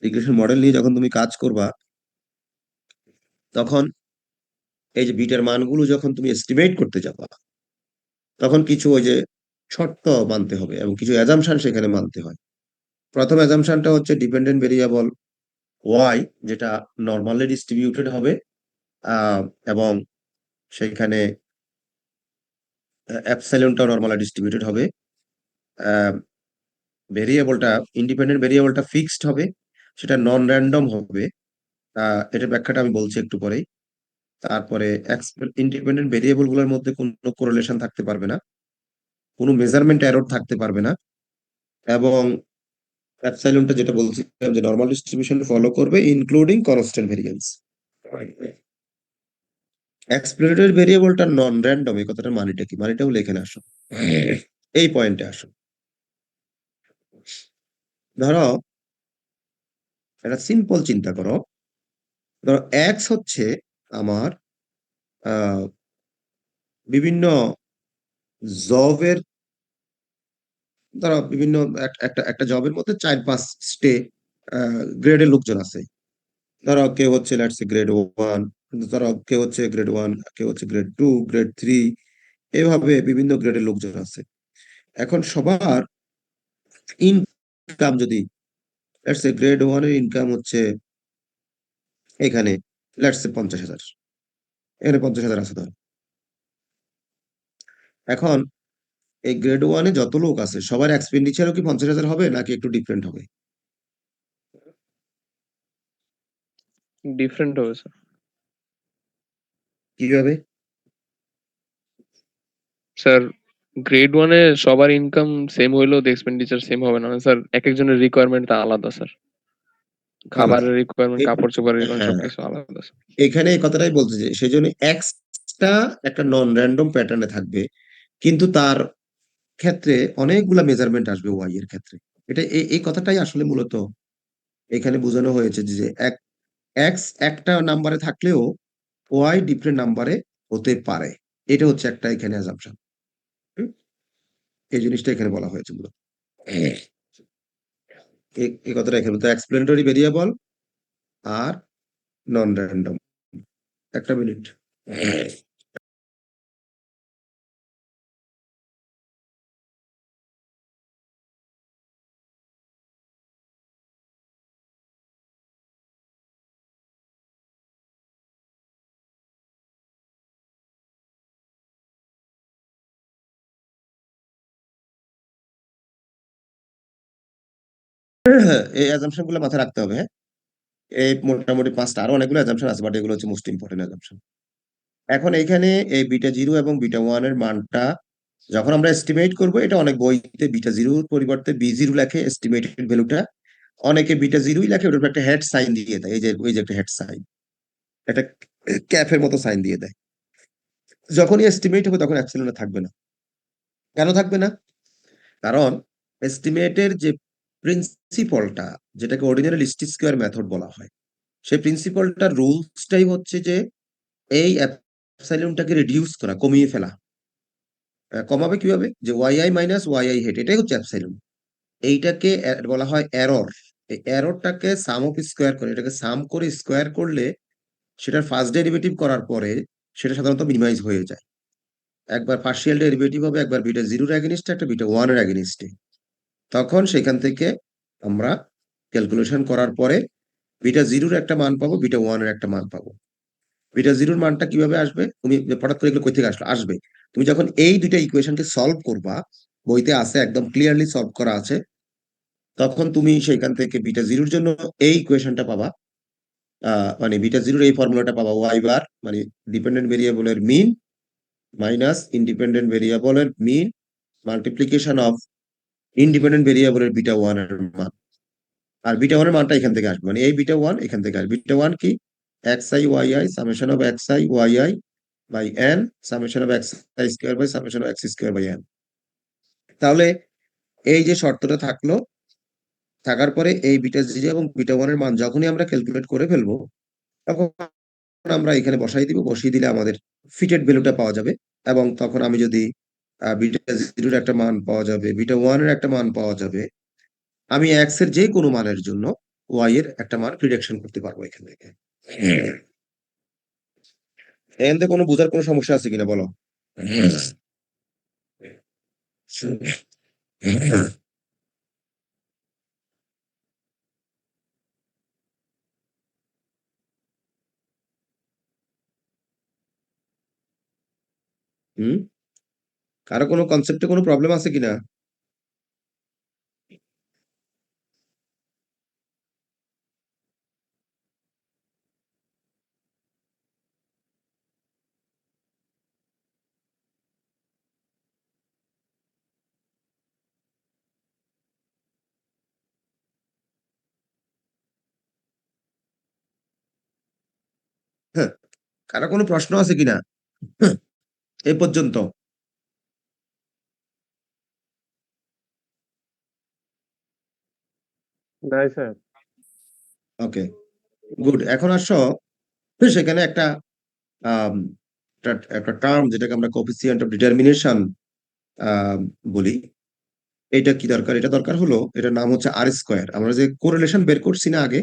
রিগ্রেশন মডেল নিয়ে যখন তুমি কাজ করবা, তখন এই যে বিটার মানগুলো যখন তুমি এস্টিমেট করতে যাবা, তখন কিছু ওই যে শর্ত মানতে হবে এবং কিছু অ্যাজাম্পশন সেখানে মানতে হয়। প্রথম অ্যাজাম্পশনটা হচ্ছে ডিপেন্ডেন্ট ভেরিয়েবল ওয়াই, যেটা নর্মালি ডিস্ট্রিবিউটেড হবে, আহ, এবং সেখানে অ্যাপসাইলনটাও নর্মালি ডিস্ট্রিবিউটেড হবে। ভেরিয়েবলটা, ইন্ডিপেন্ডেন্ট ভেরিয়েবলটা ফিক্সড হবে, সেটা নন র্যান্ডম হবে। এটার ব্যাখ্যাটা আমি বলছি একটু পরেই। তারপরে ইন্ডিপেন্ডেন্ট ভেরিয়েবল গুলোর মধ্যে কোনো কোরিলেশন থাকতে পারবে না, কোনো মেজারমেন্ট এরর থাকতে পারবে না, এবং অ্যাপসাইলনটা যেটা বলছিলাম যে নর্মাল ডিস্ট্রিবিউশন ফলো করবে ইনক্লুডিং কনস্ট্যান্ট ভেরিয়েন্স। এক্সপ্লোরেটরি ভেরিয়েবলটা নন র্যান্ডম, এই কথাটার মানেটা কি, মানেটাও এখানে আসো, এই পয়েন্টে আসো। ধরো একটা সিম্পল চিন্তা করো, ধরো এক্স হচ্ছে আমার আহ বিভিন্ন জবের, ধরো বিভিন্ন একটা একটা জবের মধ্যে 4-5টে গ্রেডের লোকজন আছে। ধরো কেউ হচ্ছে লেটস গ্রেড 1, ধরো কেউ হচ্ছে গ্রেড 1, কেউ হচ্ছে গ্রেড 2, গ্রেড 3, এভাবে বিভিন্ন গ্রেডের লোকজন আছে। এখন সবার ইনকাম যদি, লেটস গ্রেড 1 এর ইনকাম হচ্ছে এখানে লেটস 50,000, এখানে 50,000 আছে ধর। এখন এই গ্রেড 1 এ যত লোক আছে সবার এক্সপেন্ডিচারও কি 50,000 হবে নাকি একটু ডিফারেন্ট হবে? ডিফারেন্ট হবে স্যার। কিভাবে? স্যার গ্রেড 1 এ সবার ইনকাম সেম হইলেও এক্সপেন্ডিচার সেম হবে না স্যার, এক একজনের রিকোয়ারমেন্ট আলাদা স্যার, আলাদা। খাবারের রিকোয়ারমেন্ট, এ- কাপড় চোপড়ের রিকোয়ারমেন্ট হ্যাঁ, সবকিছু আলাদা স্যার। এখানে এই কথাটাই বলতে যে সেই জন্য এক্সটা একটা নন র্যান্ডম প্যাটার্নে থাকবে, কিন্তু তার ক্ষেত্রে অনেকগুলা মেজারমেন্ট আসবে ওয়াই এর ক্ষেত্রে। এটা এই কথাটাই আসলে মূলত এখানে বোঝানো হয়েছে যে এক এক্স একটা নাম্বারে থাকলেও ওয়াই ডিফারেন্ট নাম্বারে হতে পারে। এটা হচ্ছে একটা এখানে অ্যাজাম্পশন। এই জিনিসটা এখানে বলা হয়েছে মূলত। এই কথাটা এখানে তো এক্সপ্লেনেটরি ভেরিয়েবল আর নন র্যান্ডম। একটা মিনিট। এই অ্যাজাম্পশন গুলো মাথায় রাখতে হবে, হ্যাঁ। এই মোটামুটি পাঁচটা, আরো অনেকগুলো অ্যাজাম্পশন আছে, বাট এগুলো হচ্ছে মোস্ট ইম্পর্টেন্ট অ্যাজাম্পশন। এখন এখানে এই বিটা জিরো এবং বিটা ওয়ান এর মানটা যখন আমরা এস্টিমেট করব, এটা অনেক বইতে বিটা জিরোর পরিবর্তে বি জিরো লেখে এস্টিমেটেড ভ্যালুটা, অনেকে বিটা জিরোই লেখে, ওটার উপর একটা হেড সাইন দিয়ে দেয়, এই যে একটা হেড সাইন, একটা ক্যাফের মতো সাইন দিয়ে দেয়। যখনই এস্টিমেট হবে তখন অ্যাপসিলন থাকবে না। কেন থাকবে না? কারণ এস্টিমেটের যে প্রিন্সিপলটা, যেটাকে অর্ডিনারি লিস্ট স্কোয়ার মেথড বলা হয়, সেই প্রিন্সিপলটার রুলসটাই হচ্ছে যে এই অ্যাপসাইলনটাকে রিডিউস করা, কমিয়ে ফেলা। কমাবে কিভাবে? যে Y I minus Y I hat, এটাই হচ্ছে অ্যাপসাইলন। এইটাকে বলা হয় এরর। এই এররটাকে সাম অফ স্কোয়ার করে, এটাকে সাম করে স্কোয়ার করলে সেটার ফার্স্ট ডেরিভেটিভ করার পরে সেটা সাধারণত মিনিমাইজ হয়ে যায়। একবার পার্শিয়াল ডেরিভেটিভ হবে, একবার বিটা জিরোর অ্যাগেনিস্টে, একটা বিটা ওয়ানের অ্যাগেনিস্টে। তখন সেখান থেকে আমরা ক্যালকুলেশন করার পরে বিটা জিরোর একটা মান পাবো, বিটা ওয়ানের একটা মান পাবো। বিটা জিরোর মানটা কিভাবে আসবে? তুমি হঠাৎ করে এগুলো কই থেকে আসবে, তুমি যখন এই দুইটা ইকুয়েশনকে সলভ করবা, বইতে আছে একদম ক্লিয়ারলি সলভ করা আছে, তখন তুমি সেখান থেকে বিটা জিরোর জন্য এই ইকুয়েশনটা পাবা। মানে বিটা জিরোর এই ফর্মুলাটা পাবা, ওয়াই বার মানে ডিপেন্ডেন্ট ভেরিয়েবলের মিন মাইনাস ইন্ডিপেন্ডেন্ট ভেরিয়েবলের মিন মাল্টিপ্লিকেশন অফ ইন্ডিপেন্ডেন্ট ভেরিয়েবলের বিটা ওয়ান এর মান। আর বিটা ওয়ান এর মানটা এখান থেকে আসবে, মানে এই বিটা ওয়ান এখান থেকে আসবে। বিটা ওয়ান কি? X I Y I summation of X I Y I by N summation of X I square by summation of X square by N. তাহলে এই যে শর্তটা থাকলো, থাকার পরে এই বিটা জিরো এবং বিটা ওয়ান এর মান যখনই আমরা ক্যালকুলেট করে ফেলবো, তখন আমরা এখানে বসাই দিব, বসিয়ে দিলে আমাদের ফিটেড ভ্যালুটা পাওয়া যাবে। এবং তখন আমি যদি বিটা জিরোর একটা মান পাওয়া যাবে, বিটা ওয়ান এর একটা মান পাওয়া যাবে, আমি এক্স এর যে কোনো মানের জন্য ওয়াই এর একটা মান প্রিডিকশন করতে পারবো এখান থেকে। এখান থেকে কোনো বোঝার কোনো সমস্যা আছে কিনা বলো? হুম, কারো কোনো কনসেপ্টে কোনো প্রবলেম আছে কিনা? হ্যাঁ, কারো কোনো প্রশ্ন আছে কিনা এই পর্যন্ত? নাই স্যার। ওকে, গুড। এখন আসো, সেখানে একটা আম, একটা টার্ম যেটাকে আমরা কোফিসিয়েন্ট অফ ডিটারমিনেশন বলি। এটা কি দরকার? এটা দরকার হলো, এটার নাম হচ্ছে আর স্কোয়ার। আমরা যে কোরিলেশন বের করছি না আগে,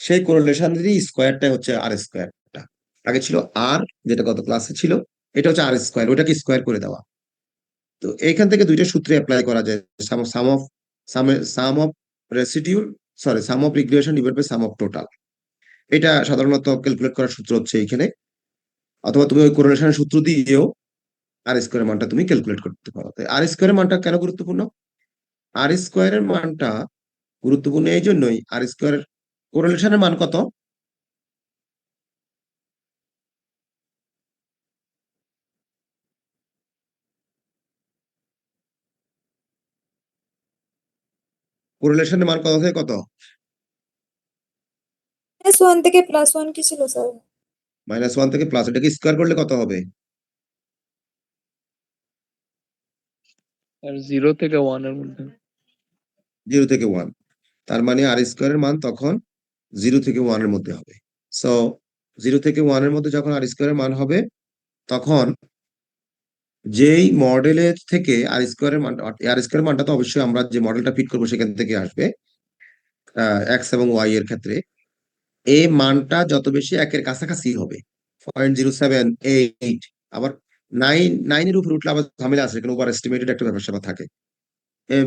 সেই কোরিলেশনেরই স্কোয়ারটা হচ্ছে আর স্কোয়ারটা। আগে ছিল আর, যেটা গত ক্লাসে ছিল, এটা হচ্ছে আর স্কোয়ার, ওটাকে স্কোয়ার করে দেওয়া। তো এইখান থেকে দুইটা সূত্রে অ্যাপ্লাই করা যায়। Sum sum of sum of residual, sorry sum of regression divide by sum of total. এটা সাধারণত ক্যালকুলেট করার সূত্র হচ্ছে এইখানে। অথবা তুমি ওই কোরিলেশনের সূত্র দিয়েও আর স্কোয়ারের মানটা তুমি ক্যালকুলেট করতে পারো। আর স্কোয়ারের মানটা কেন গুরুত্বপূর্ণ? আর স্কোয়ারের মানটা গুরুত্বপূর্ণ এই জন্যই, আর স্কোয়ারের কোরিলেশনের মান কত? কোরিলেশনের মান কত থেকে কত? -1 থেকে +1 কি ছিল স্যার? -1 থেকে প্লাস, এটাকে স্কোয়ার করলে কত হবে? আর 0 থেকে 1 এর মধ্যে 0 থেকে 1। তার মানে আর স্কোয়ারের মান তখন 0 থেকে 1 এর মধ্যে হবে। সো 0 থেকে 1 এর মধ্যে যখন আর স্কোয়ারের মান হবে, তখন যেই মডেলের থেকে আর স্কোয়ারের মানটা, আর স্কোয়ারের মানটা তো অবশ্যই আমরা যে মডেলটা ফিট করবো সেখান থেকে আসবে, এক্স এবং ওয়াই এর ক্ষেত্রে এই মানটা যত বেশি একের কাছাকাছি হবে, 0.0788, আবার 9 এর উপর উঠলে আবার ঝামেলা আছে, এখানে ওভার এস্টিমেটেড একটা ব্যাপার স্যাপার থাকে,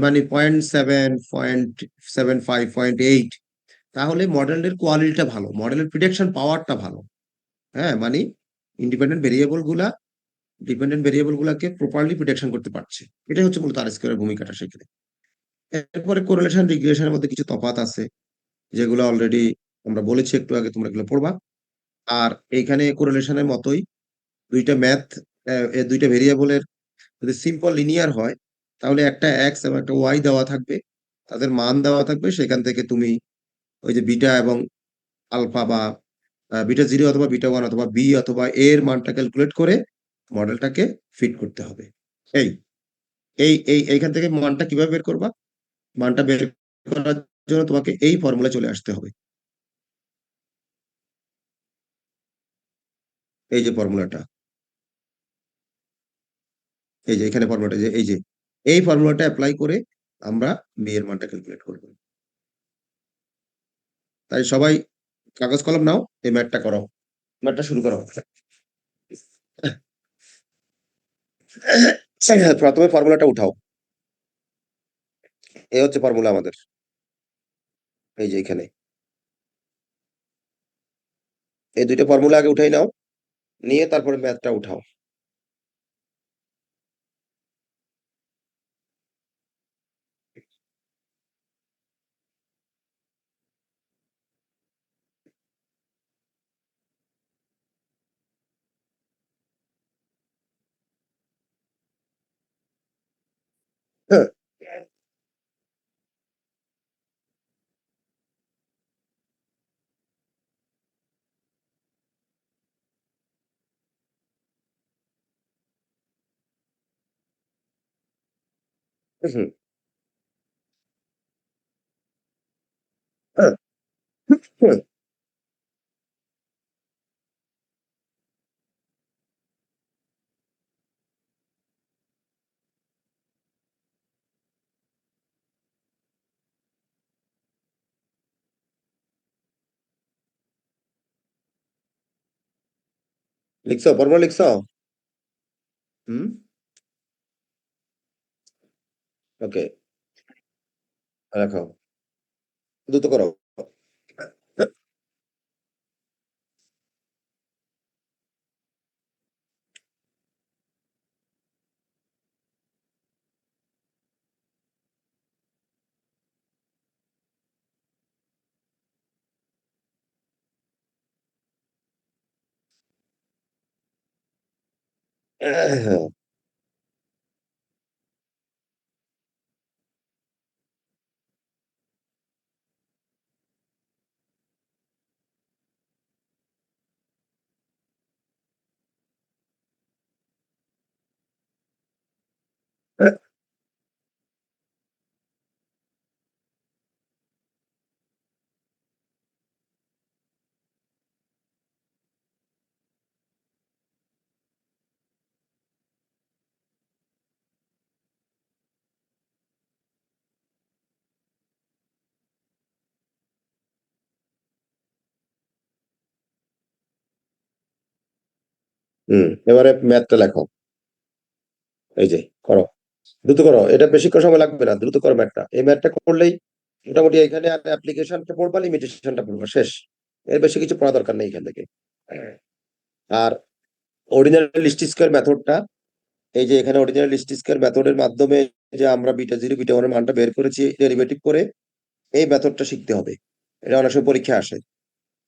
মানে 0.7, 0.75, 0.8, তাহলে মডেলের কোয়ালিটিটা ভালো, মডেলের প্রিডিকশন পাওয়ারটা ভালো। হ্যাঁ, মানে ইন্ডিপেন্ডেন্ট ভেরিয়েবল গুলা ডিপেন্ডেন্ট ভেরিয়েবল গুলাকে প্রপারলি প্রিডিকশন করতে পারছে। এটাই হচ্ছে মূলত আর স্কোয়ারের ভূমিকাটা সেখানে। এরপরে কোরিলেশন রিগ্রেশনের মধ্যে কিছু তফাৎ আছে, যেগুলো অলরেডি আমরা বলেছি একটু আগে, তোমরা এগুলো পড়বা। আর এইখানে কোরিলেশনের মতোই দুইটা ম্যাথ, দুইটা ভেরিয়েবলের যদি সিম্পল লিনিয়ার হয়, তাহলে একটা এক্স এবং একটা ওয়াই দেওয়া থাকবে, তাদের মান দেওয়া থাকবে, সেখান থেকে তুমি ওই যে বিটা এবং আলফা বা বিটা 0 অথবা বিটা 1 অথবা বি অথবা এ এর মানটা ক্যালকুলেট করে মডেলটাকে ফিট করতে হবে। এই এই এই এইখান থেকে মানটা কিভাবে বের করবা? মানটা বের করার জন্য তোমাকে এই ফর্মুলা চলে আসতে হবে। এই যে ফর্মুলাটা, এই যে এখানে ফর্মুলাটা, যে এই যে এই ফর্মুলাটা অ্যাপ্লাই করে আমরা বি এর মানটা ক্যালকুলেট করব। তাই সবাই কাগজ কলম নাও, এই ম্যাথটা করো, ম্যাথটা শুরু করো। প্রথমে ফর্মুলাটা উঠাও, এই হচ্ছে ফর্মুলা আমাদের, এই যে এখানে এই দুইটা ফর্মুলা আগে উঠাই নাও, নিয়ে তারপরে ম্যাথটা উঠাও। হ্যাঁ। হুম, হ্যাঁ, হুম, লিখছো ফর্মুলা লিখছো? হুম, ওকে, রাখো, দ্রুত করো। এবারে ম্যাথটা লেখো, এই যে করো, দ্রুত করো, এটা বেশিক্ষণ সময় লাগবে না, দ্রুত করো ম্যাথটা। এই ম্যাথটা করলেই মোটামুটি এখানে আর অ্যাপ্লিকেশনটা পড়বা, লিমিটেশনটা পড়বা, শেষ। এর বেশি কিছু পড়া দরকার নেই এখান থেকে। আর অর্ডিনারি লিস্ট স্কয়ার মেথডটা, এই যে এখানে অর্ডিনারি লিস্ট স্কয়ার মেথডের মাধ্যমে যে আমরা বিটা 0 বিটা 1 এর মানটা বের করেছি ডেরিভেটিভ করে, এই মেথডটা শিখতে হবে। এটা অনেক সময় পরীক্ষা আসে,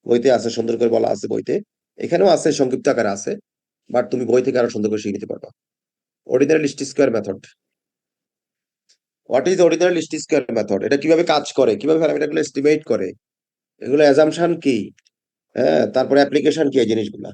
বইতে আছে, সুন্দর করে বলা আছে বইতে, এখানেও আছে, সংক্ষিপ্ত আকারে আছে, বাট তুমি বই থেকে আরো সুন্দর করে শিখে নিতে পারবা ordinary least square method. What is ordinary least square method, এটা কিভাবে কাজ করে, কিভাবে প্যারামিটারগুলো এস্টিমেট করে, এগুলো অ্যাজাম্পশন কি, হ্যাঁ, তারপরে অ্যাপ্লিকেশন কি এই জিনিসগুলা।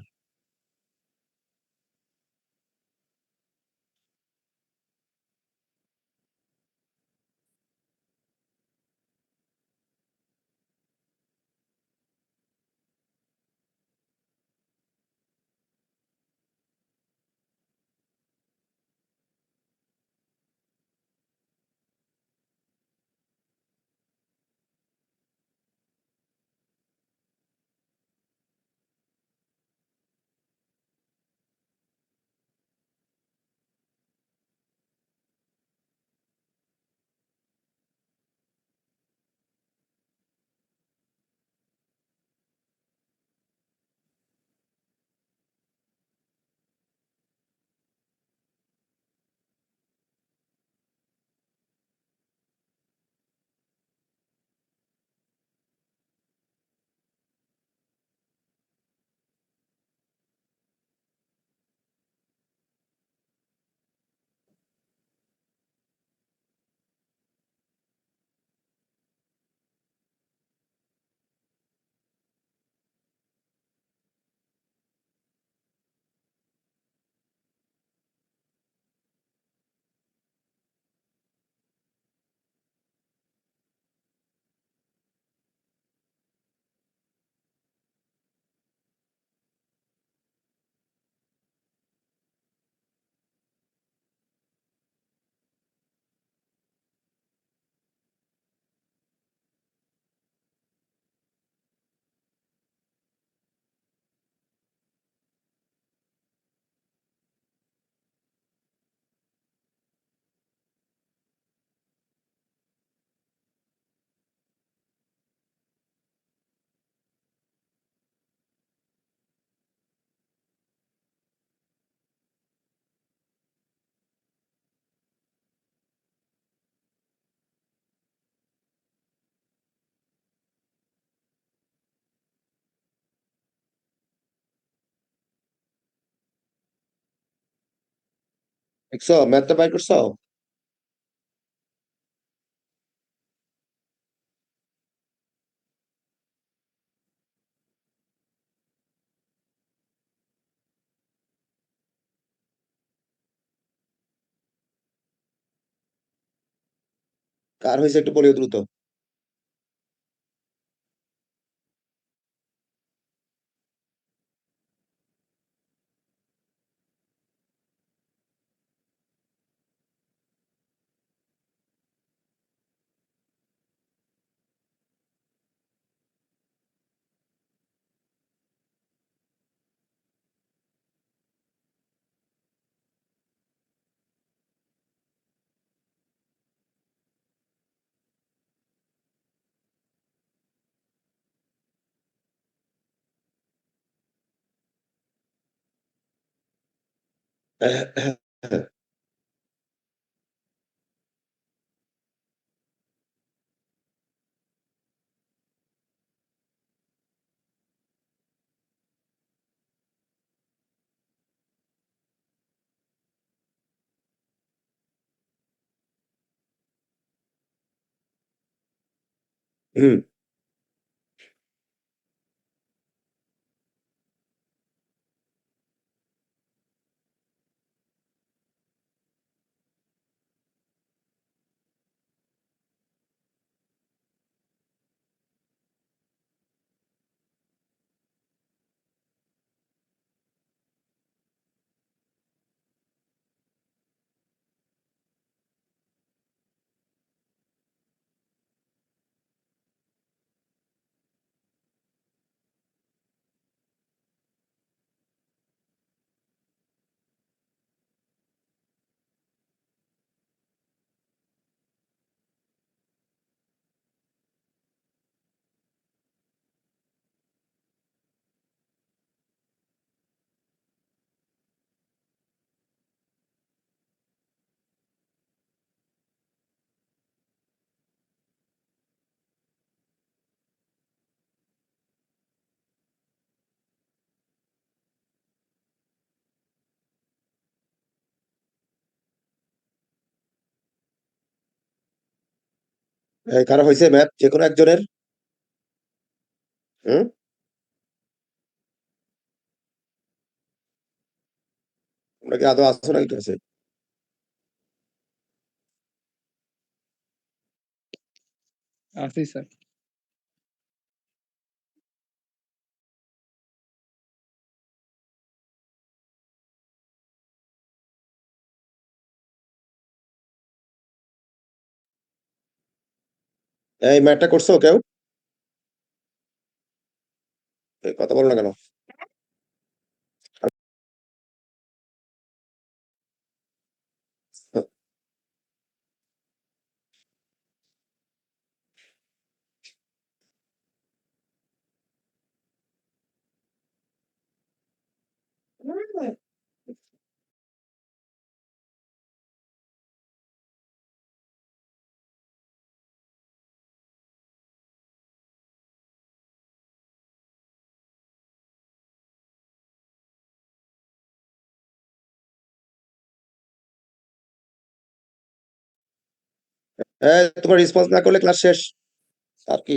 দেখছো ম্যাথটা বাই করছো? কার হয়েছে একটু বলিও দ্রুত। হুম। কারো হয়েছে ম্যাথ যে কোনো একজনের? হুম? তোমরা কি আদৌ আসছো নাকি ক্লাসে? আছি স্যার। এই ম্যাথটা করছো কেউ? কথা বলো না কেন? তোমার রেসপন্স না করলে ক্লাস শেষ। আর কি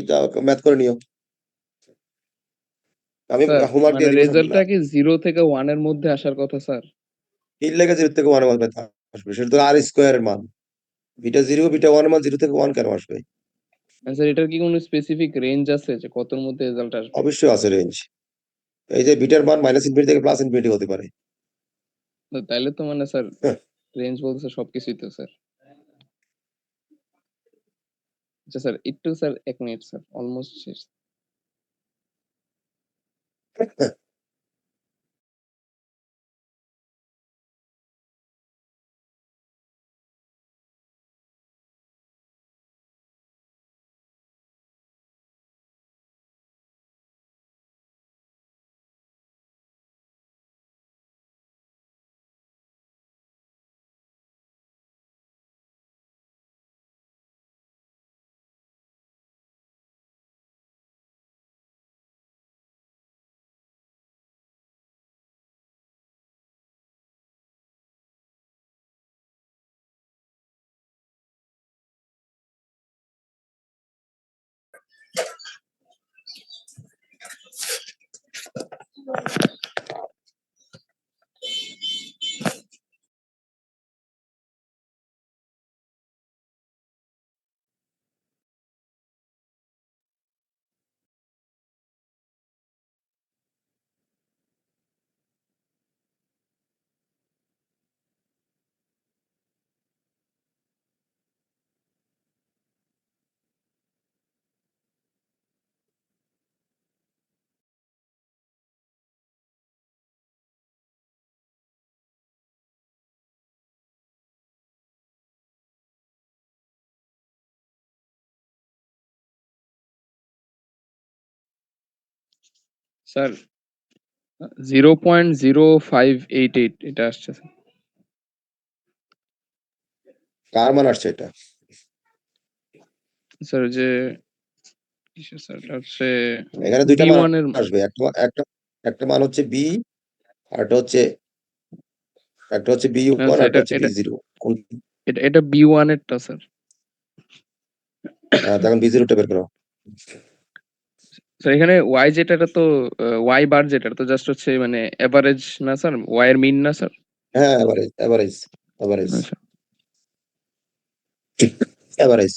ম্যাথ করে নিও। আমি স্যার হোমওয়ার্ক মানে দিয়ে দিব সবগুলা। রেজাল্টটা কি 0 থেকে 1 এর মধ্যে আসার কথা স্যার? তিন লেগে 0 থেকে 1 ম্যাথ আসবে, সেটা তো আর স্কোয়ারের মান। বিটা 0 বিটা 1 মান 0 থেকে 1 কেন আসবে? স্যার এটার কি কোনো স্পেসিফিক রেঞ্জ আছে যে কতর মধ্যে রেজাল্ট আসবে? অবশ্যই আছে রেঞ্জ। এই যে বিটার মান মাইনাস ইনফিনিটি থেকে প্লাস ইনফিনিটি হতে পারে। তো তাইলে তো মানে স্যার হ্যাঁ। রেঞ্জ বলতে সবকিছুই তো স্যার। আচ্ছা স্যার একটু স্যার 1 মিনিট স্যার অলমোস্ট শেষ। স্যার 0.0588 এটা আসছে স্যার। কার মান আসছে এটা? স্যার যে কিসের স্যার এটা হচ্ছে এখানে দুইটা মান B1 এর আসবে, একটা মান হচ্ছে বি, আর একটা হচ্ছে বি ওয়ান, স্যার আর একটা এটা হচ্ছে বি এটা জিরো। এটা B1 এরটা স্যার। তখন বি জিরোটা বের করো। স্যার এখানে y যেটা এটা তো y বার যেটা তো জাস্ট হচ্ছে মানে এভারেজ না স্যার, y এর মিন না স্যার? হ্যাঁ, এভারেজ এভারেজ এভারেজ আচ্ছা এভারেজ।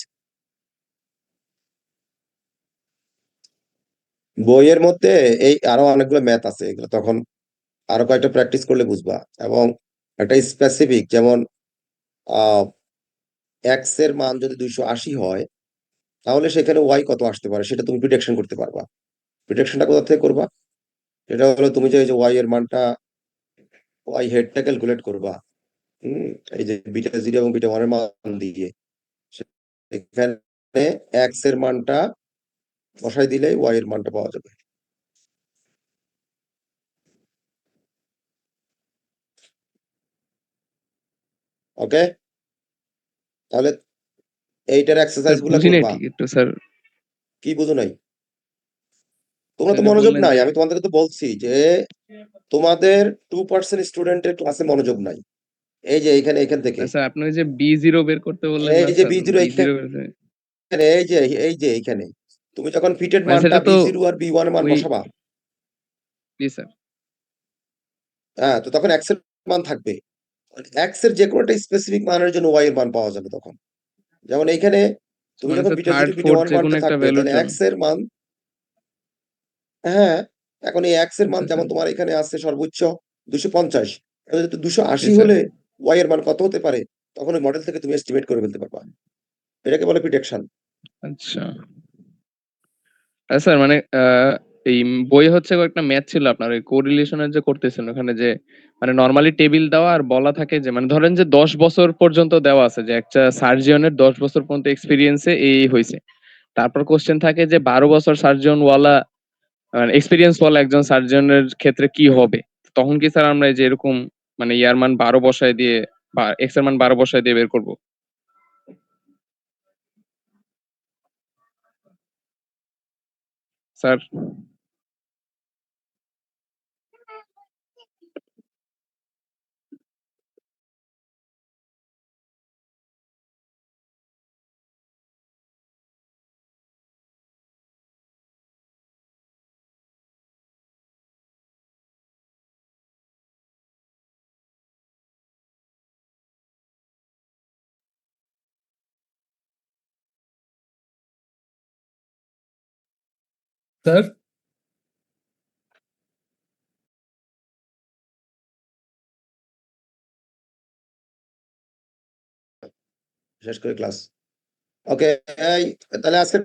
বইয়ের মধ্যে এই আরো অনেকগুলো ম্যাথ আছে, এগুলো তখন আরো কয়েকটা প্র্যাকটিস করলে বুঝবা। এবং একটা স্পেসিফিক, যেমন এক্স এর মান যদি 280 হয়, তাহলে সেখানে ওয়াই কত আসতে পারে সেটা তুমি প্রিডিকশন করতে পারবা। প্রিডিকশনটা কোথা থেকে করবা? সেটা হলো তুমি যে এই যে ওয়াই এর মানটা, ওয়াই হেডটা ক্যালকুলেট করবা। এই যে বিটা 0 এবং বিটা 1 এর মান দিয়ে এখানে এক্স এর মানটা বসাই দিলেই ওয়াই এর মানটা পাওয়া যাবে। ওকে, তাহলে এইটার এক্সারসাইজ স্যার গুলা বুঝি নাই করবা। ঠিক একটু স্যার। কি বুঝো নাই? তোমরা তো যেটা মনোযোগ বললেন নাই, যে আমি তোমাদেরকে তো বলছি যে তোমাদের 2% স্টুডেন্টের ক্লাসে মনোযোগ নাই। এই যে এখান থেকে স্যার আপনি ওই যে B0 বের করতে বললেন না এই যে স্যার, বি জিরো B0 বের এই যে এইখানে তুমি যখন ফিটেড মানে মানটা সেটা তো B0 আর B1 মান ওই বসাবা, জি স্যার। হ্যাঁ, তো তখন x এর মান থাকবে। x এর যে কোনো একটা স্পেসিফিক মানের জন্য y এর মান পাওয়া যাবে তখন। যেমন এইখানে তুমি মানে যখন sir beta third, zero beta fourth one যেকোনো মানটা একটা থাকবে, ভ্যালুর তাহলে জন্য। x এর মান, হ্যাঁ, এখন এই x এর মান আচ্ছা যেমন স্যার। তোমার এখানে আছে সর্বোচ্চ 250, তাহলে তো জি 280 স্যার। হলে y এর মান কত হতে পারে, তখন ওই মডেল থেকে তুমি এস্টিমেট করে ফেলতে পারবা। এটাকে বলে প্রিডিকশন। আচ্ছা। স্যার মানে এই বইয়ে হচ্ছে কয়েকটা ম্যাথ ছিল আপনার ওই কোরিলেশনের যে করতেছেন ওখানে যে মানে নরমালি টেবিল দেওয়া আর বলা থাকে যে মানে ধরেন যে 10 বছর পর্যন্ত দেওয়া আছে যে একটা সার্জিয়নের 10 বছর পর্যন্ত এক্সপেরিয়েন্সে এই হয়েছে। তারপর কোশ্চেন থাকে যে 12 বছর সার্জন ওয়ালা মানে এক্সপেরিয়েন্স ওয়ালা একজন সার্জনের ক্ষেত্রে কি হবে। তখন কি স্যার আমরা এই যে এরকম মানে ইয়ার মান 12 বসায় দিয়ে বা এক্স এর মান 12 বসায় দিয়ে বের করব? স্যার স্যার শেষ করে ক্লাস। ওকে, তাহলে আজকে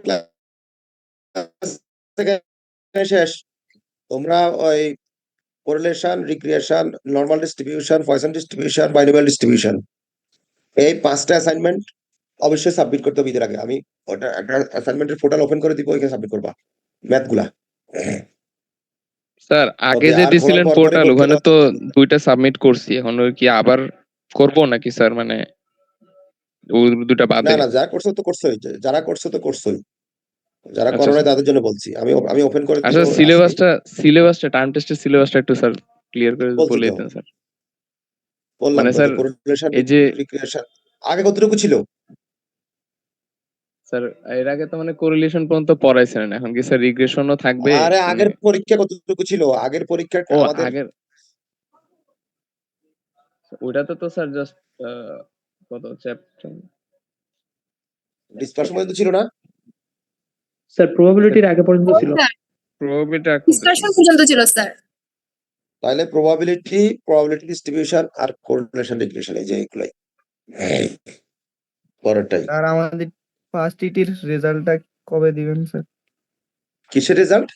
ক্লাস থেকে শেষ। তোমরা ওই correlation, regression, normal distribution, poison distribution, binomial distribution, এই 5টা অ্যাসাইনমেন্ট অবশ্যই সাবমিট করতে হবে ঈদের আগে। আমি ওটা একটা অ্যাসাইনমেন্টের পোর্টাল ওপেন করে দিব, ওইখানে সাবমিট করবা ম্যাথগুলা। স্যার আগে ওকে, যে আর ঘোরার দিছিলেন পরপরই পোর্টাল পরীক্ষা ওখানে দেওয়া তো শুরু করবে। 2টা সাবমিট করছি। এখন ওই কি আবার করব নাকি স্যার মানে ওই 2টা না বাদে? না, যারা করছো তো করছোই, যারা করছো তো করছোই, যারা আচ্ছা করো নাই স্যার। তাদের জন্য বলছি। আমি ওপেন করে দিব আচ্ছা আজকেই। সিলেবাসটা টার্ম টেস্টের সিলেবাসটা একটু স্যার ক্লিয়ার করে বলছি বলে তো, দিতেন স্যার। বললাম মানে তো স্যার যে কোরিলেশন, এই যে রিগ্রেশন আগে কতটুকু ছিল। স্যার এর আগে তো মানে কোরিলেশন পর্যন্ত পড়াইছেন, এখন কি স্যার রিগ্রেশনও থাকবে আরে মানে? আগের পরীক্ষা কতটুকু ছিল, আগের পরীক্ষা ও আমাদের আগের ওইটাতে তো স্যার জাস্ট কত চ্যাপ্টার ডিসপার্শন পর্যন্ত ছিল না। স্যার প্রবাবিলিটির আগে পর্যন্ত ছিল। স্যার প্রবাবিলিটি এখন তো ছিল। ডিসকাশন পর্যন্ত ছিল স্যার। তাহলে প্রবাবিলিটি ডিস্ট্রিবিউশন আর কোরিলেশন, রিগ্রেশন, এই যে এগুলাই পরেরটাই। স্যার আমাদের ফার্স্ট ইটির রেজাল্টটা কবে দিবেন স্যার? কিসের রেজাল্ট?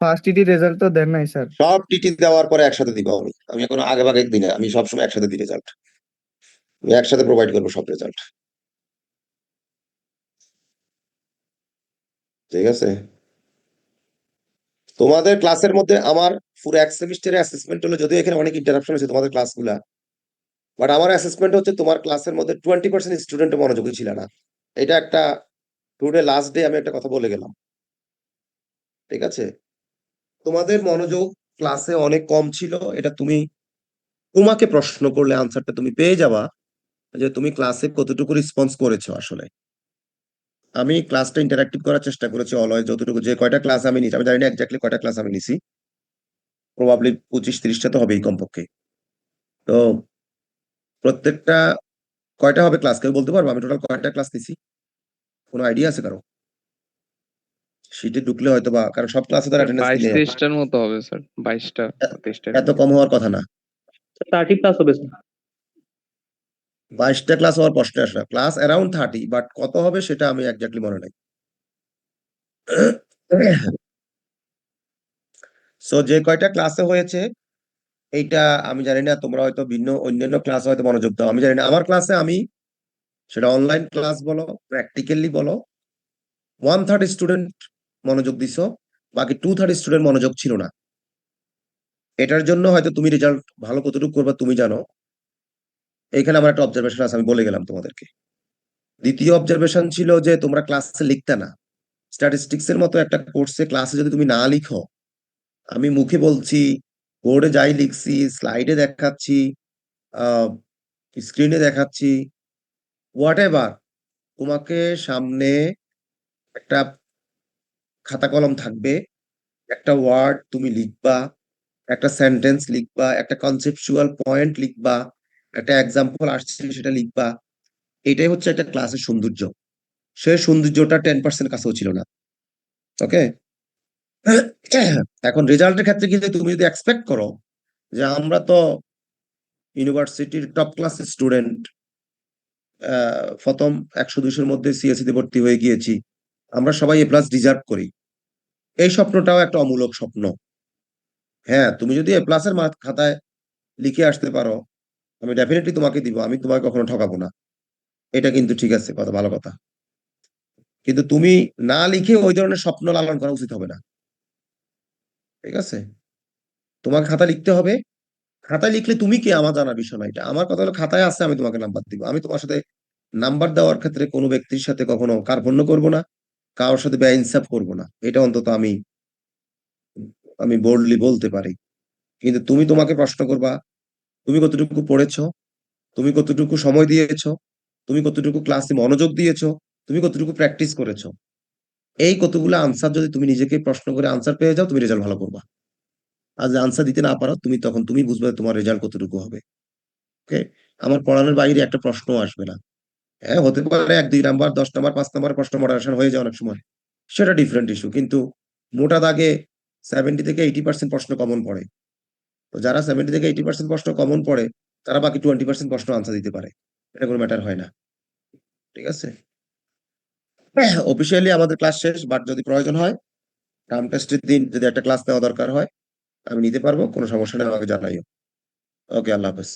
ফার্স্ট ইটির রেজাল্ট তো দেন নাই স্যার। সব টিটি দেওয়ার পরে একসাথে দিব। আমি এখন আগে ভাগে দিই না, আমি সবসময় একসাথে দিই রেজাল্ট। আমি একসাথে প্রোভাইড করবো সব রেজাল্ট, ঠিক আছে? তোমাদের ক্লাসের মধ্যে আমার পুরো এক সেমিস্টারের অ্যাসেসমেন্ট হলো, যদিও এখানে অনেক ইন্টারাপশন হয়েছে তোমাদের ক্লাসগুলা, বাট আমার অ্যাসেসমেন্ট হচ্ছে তোমার ক্লাসের মধ্যে 20% স্টুডেন্ট মনোযোগী ছিল না। এটা একটা টুডে লাস্ট ডে আমি একটা কথা বলে গেলাম, ঠিক আছে? তোমাদের মনোযোগ ক্লাসে অনেক কম ছিল, এটা তোমাকে প্রশ্ন করলে আনসারটা তুমি পেয়ে যাবা যে তুমি ক্লাসে কতটুকু রেসপন্স করেছো আসলে। আমি ক্লাসটা ইন্টারঅ্যাক্টিভ করার চেষ্টা করেছি অলওয়েজ, যতটুকু যে কয়টা ক্লাস আমি নিয়েছি, আমি জানি না এক্স্যাক্টলি কয়টা ক্লাস আমি নিছি, প্রবাবলি 25-30টা তো হবেই কমপক্ষে। তো প্রত্যেকটা কয়টা হবে ক্লাস কেউ বলতে পারবো? আমি টোটাল কয়টা ক্লাস নিছি, কোনো আইডিয়া আছে কারো? শীটে ঢুকলে হয়তো বা, কারণ সব ক্লাসে তার অ্যাটেন্ডেন্স নিলে 22-23টার মতো হবে স্যার, 22টা 23টা এত কম হওয়ার কথা না। 30 প্লাস হবে স্যার। 22টা ক্লাস হওয়ার প্রশ্ন আসে না, ক্লাস অ্যারাউন্ড 30, বাট কত হবে সেটা আমি এক্স্যাক্টলি মনে নাই। সো যে কয়টা ক্লাসে হয়েছে এইটা আমি জানি না, তোমরা হয়তো ভিন্ন অন্যান্য ক্লাস হয়তো মনোযোগ দাও, আমি জানি না। আমার ক্লাসে আমি, সেটা অনলাইন ক্লাস বলো প্র্যাকটিক্যালি বলো, 1/3 স্টুডেন্ট মনোযোগ দিছো, বাকি 2/3 স্টুডেন্ট মনোযোগ ছিল না। এটার জন্য হয়তো তুমি রেজাল্ট ভালো কতটুকু করবা তুমি জানো। এখানে আমার একটা অবজারভেশন আছে, আমি বলে গেলাম তোমাদেরকে। দ্বিতীয় অবজারভেশন ছিল যে তোমরা ক্লাসে লিখতে না। স্ট্যাটিস্টিক্স এর মতো একটা কোর্সে ক্লাসে যদি তুমি না লিখো, আমি মুখে বলছি, বোর্ডে যাই লিখছি, স্লাইডে দেখাচ্ছি, স্ক্রিনে দেখাচ্ছি, হোয়াট এভার, তোমাকে সামনে একটা খাতা কলম থাকবে, একটা ওয়ার্ড তুমি লিখবা, একটা সেন্টেন্স লিখবা, একটা কনসেপচুয়াল পয়েন্ট লিখবা, একটা এক্সাম্পল আসছে সেটা লিখবা। এটাই হচ্ছে একটা ক্লাসের সৌন্দর্য। সে সৌন্দর্যটা 10% কাছেও ছিল না। ওকে, এখন রেজাল্টের ক্ষেত্রে কিন্তু তুমি যদি এক্সপেক্ট করো যে আমরা তো ইউনিভার্সিটির টপ ক্লাস স্টুডেন্ট, প্রথম 100-200-র মধ্যে সিএসসি তে ভর্তি হয়ে গিয়েছি, আমরা সবাই A+ ডিজার্ভ করি, এই স্বপ্নটাও একটা অমূলক স্বপ্ন। হ্যাঁ, তুমি যদি A+ এর খাতায় লিখে আসতে পারো, আমি ডেফিনেটলি তোমাকে দিব, আমি তোমাকে কখনো ঠকাবো না, এটা কিন্তু ঠিক আছে, কথা ভালো কথা। কিন্তু তুমি না লিখে ওই ধরনের স্বপ্ন লালন করা উচিত হবে না, ঠিক আছে? তোমাকে খাতা লিখতে হবে। খাতায় লিখলে তুমি কি আমার জানার বিষয় না, এটা আমার কথা হলো খাতায় আছে, আমি তোমাকে নাম্বার দিব। আমি তোমার সাথে নাম্বার দেওয়ার ক্ষেত্রে কোনো ব্যক্তির সাথে কখনো কার্পণ্য করব না, কারোর সাথে বেইনসাফ করব না, এটা অন্তত আমি আমি বোল্ডলি বলতে পারি। কিন্তু তুমি তোমাকে প্রশ্ন করবা, তুমি কতটুকু পড়েছো, তুমি কতটুকু সময় দিয়েছো, তুমি কতটুকু ক্লাসে মনোযোগ দিয়েছো, তুমি কতটুকু প্র্যাকটিস করেছো। এই কতগুলো আনসার যদি তুমি নিজেকে প্রশ্ন করে আনসার পেয়ে যাও, তুমি রেজাল্ট ভালো করবা। আর যদি আনসার দিতে না পারো, তখন তুমি বুঝবে তোমার রেজাল্ট কতটুকু হবে। ওকে, আমার পড়ানোর বাইরে একটা প্রশ্ন আসবে না। হ্যাঁ, হতে পারে 1-2 নাম্বার, 10 নাম্বার, 5 নাম্বার প্রশ্ন মডারেশন হয়ে যায় অনেক সময়, সেটা ডিফারেন্ট ইস্যু। কিন্তু মোটা দাগে 70 থেকে 80% প্রশ্ন কমন পড়ে। তো যারা 70 থেকে 80% প্রশ্ন কমন পড়ে, তারা বাকি 20% প্রশ্ন আনসার দিতে পারে, এটা কোনো ম্যাটার হয় না, ঠিক আছে? অফিসিয়ালি আমাদের ক্লাস শেষ, বাট যদি প্রয়োজন হয় টার্ম টেস্টের দিন যদি একটা ক্লাস নেওয়া দরকার হয়, আমি নিতে পারবো, কোনো সমস্যা নেই, আমাকে জানাইও। ওকে, আল্লাহ হাফেজ।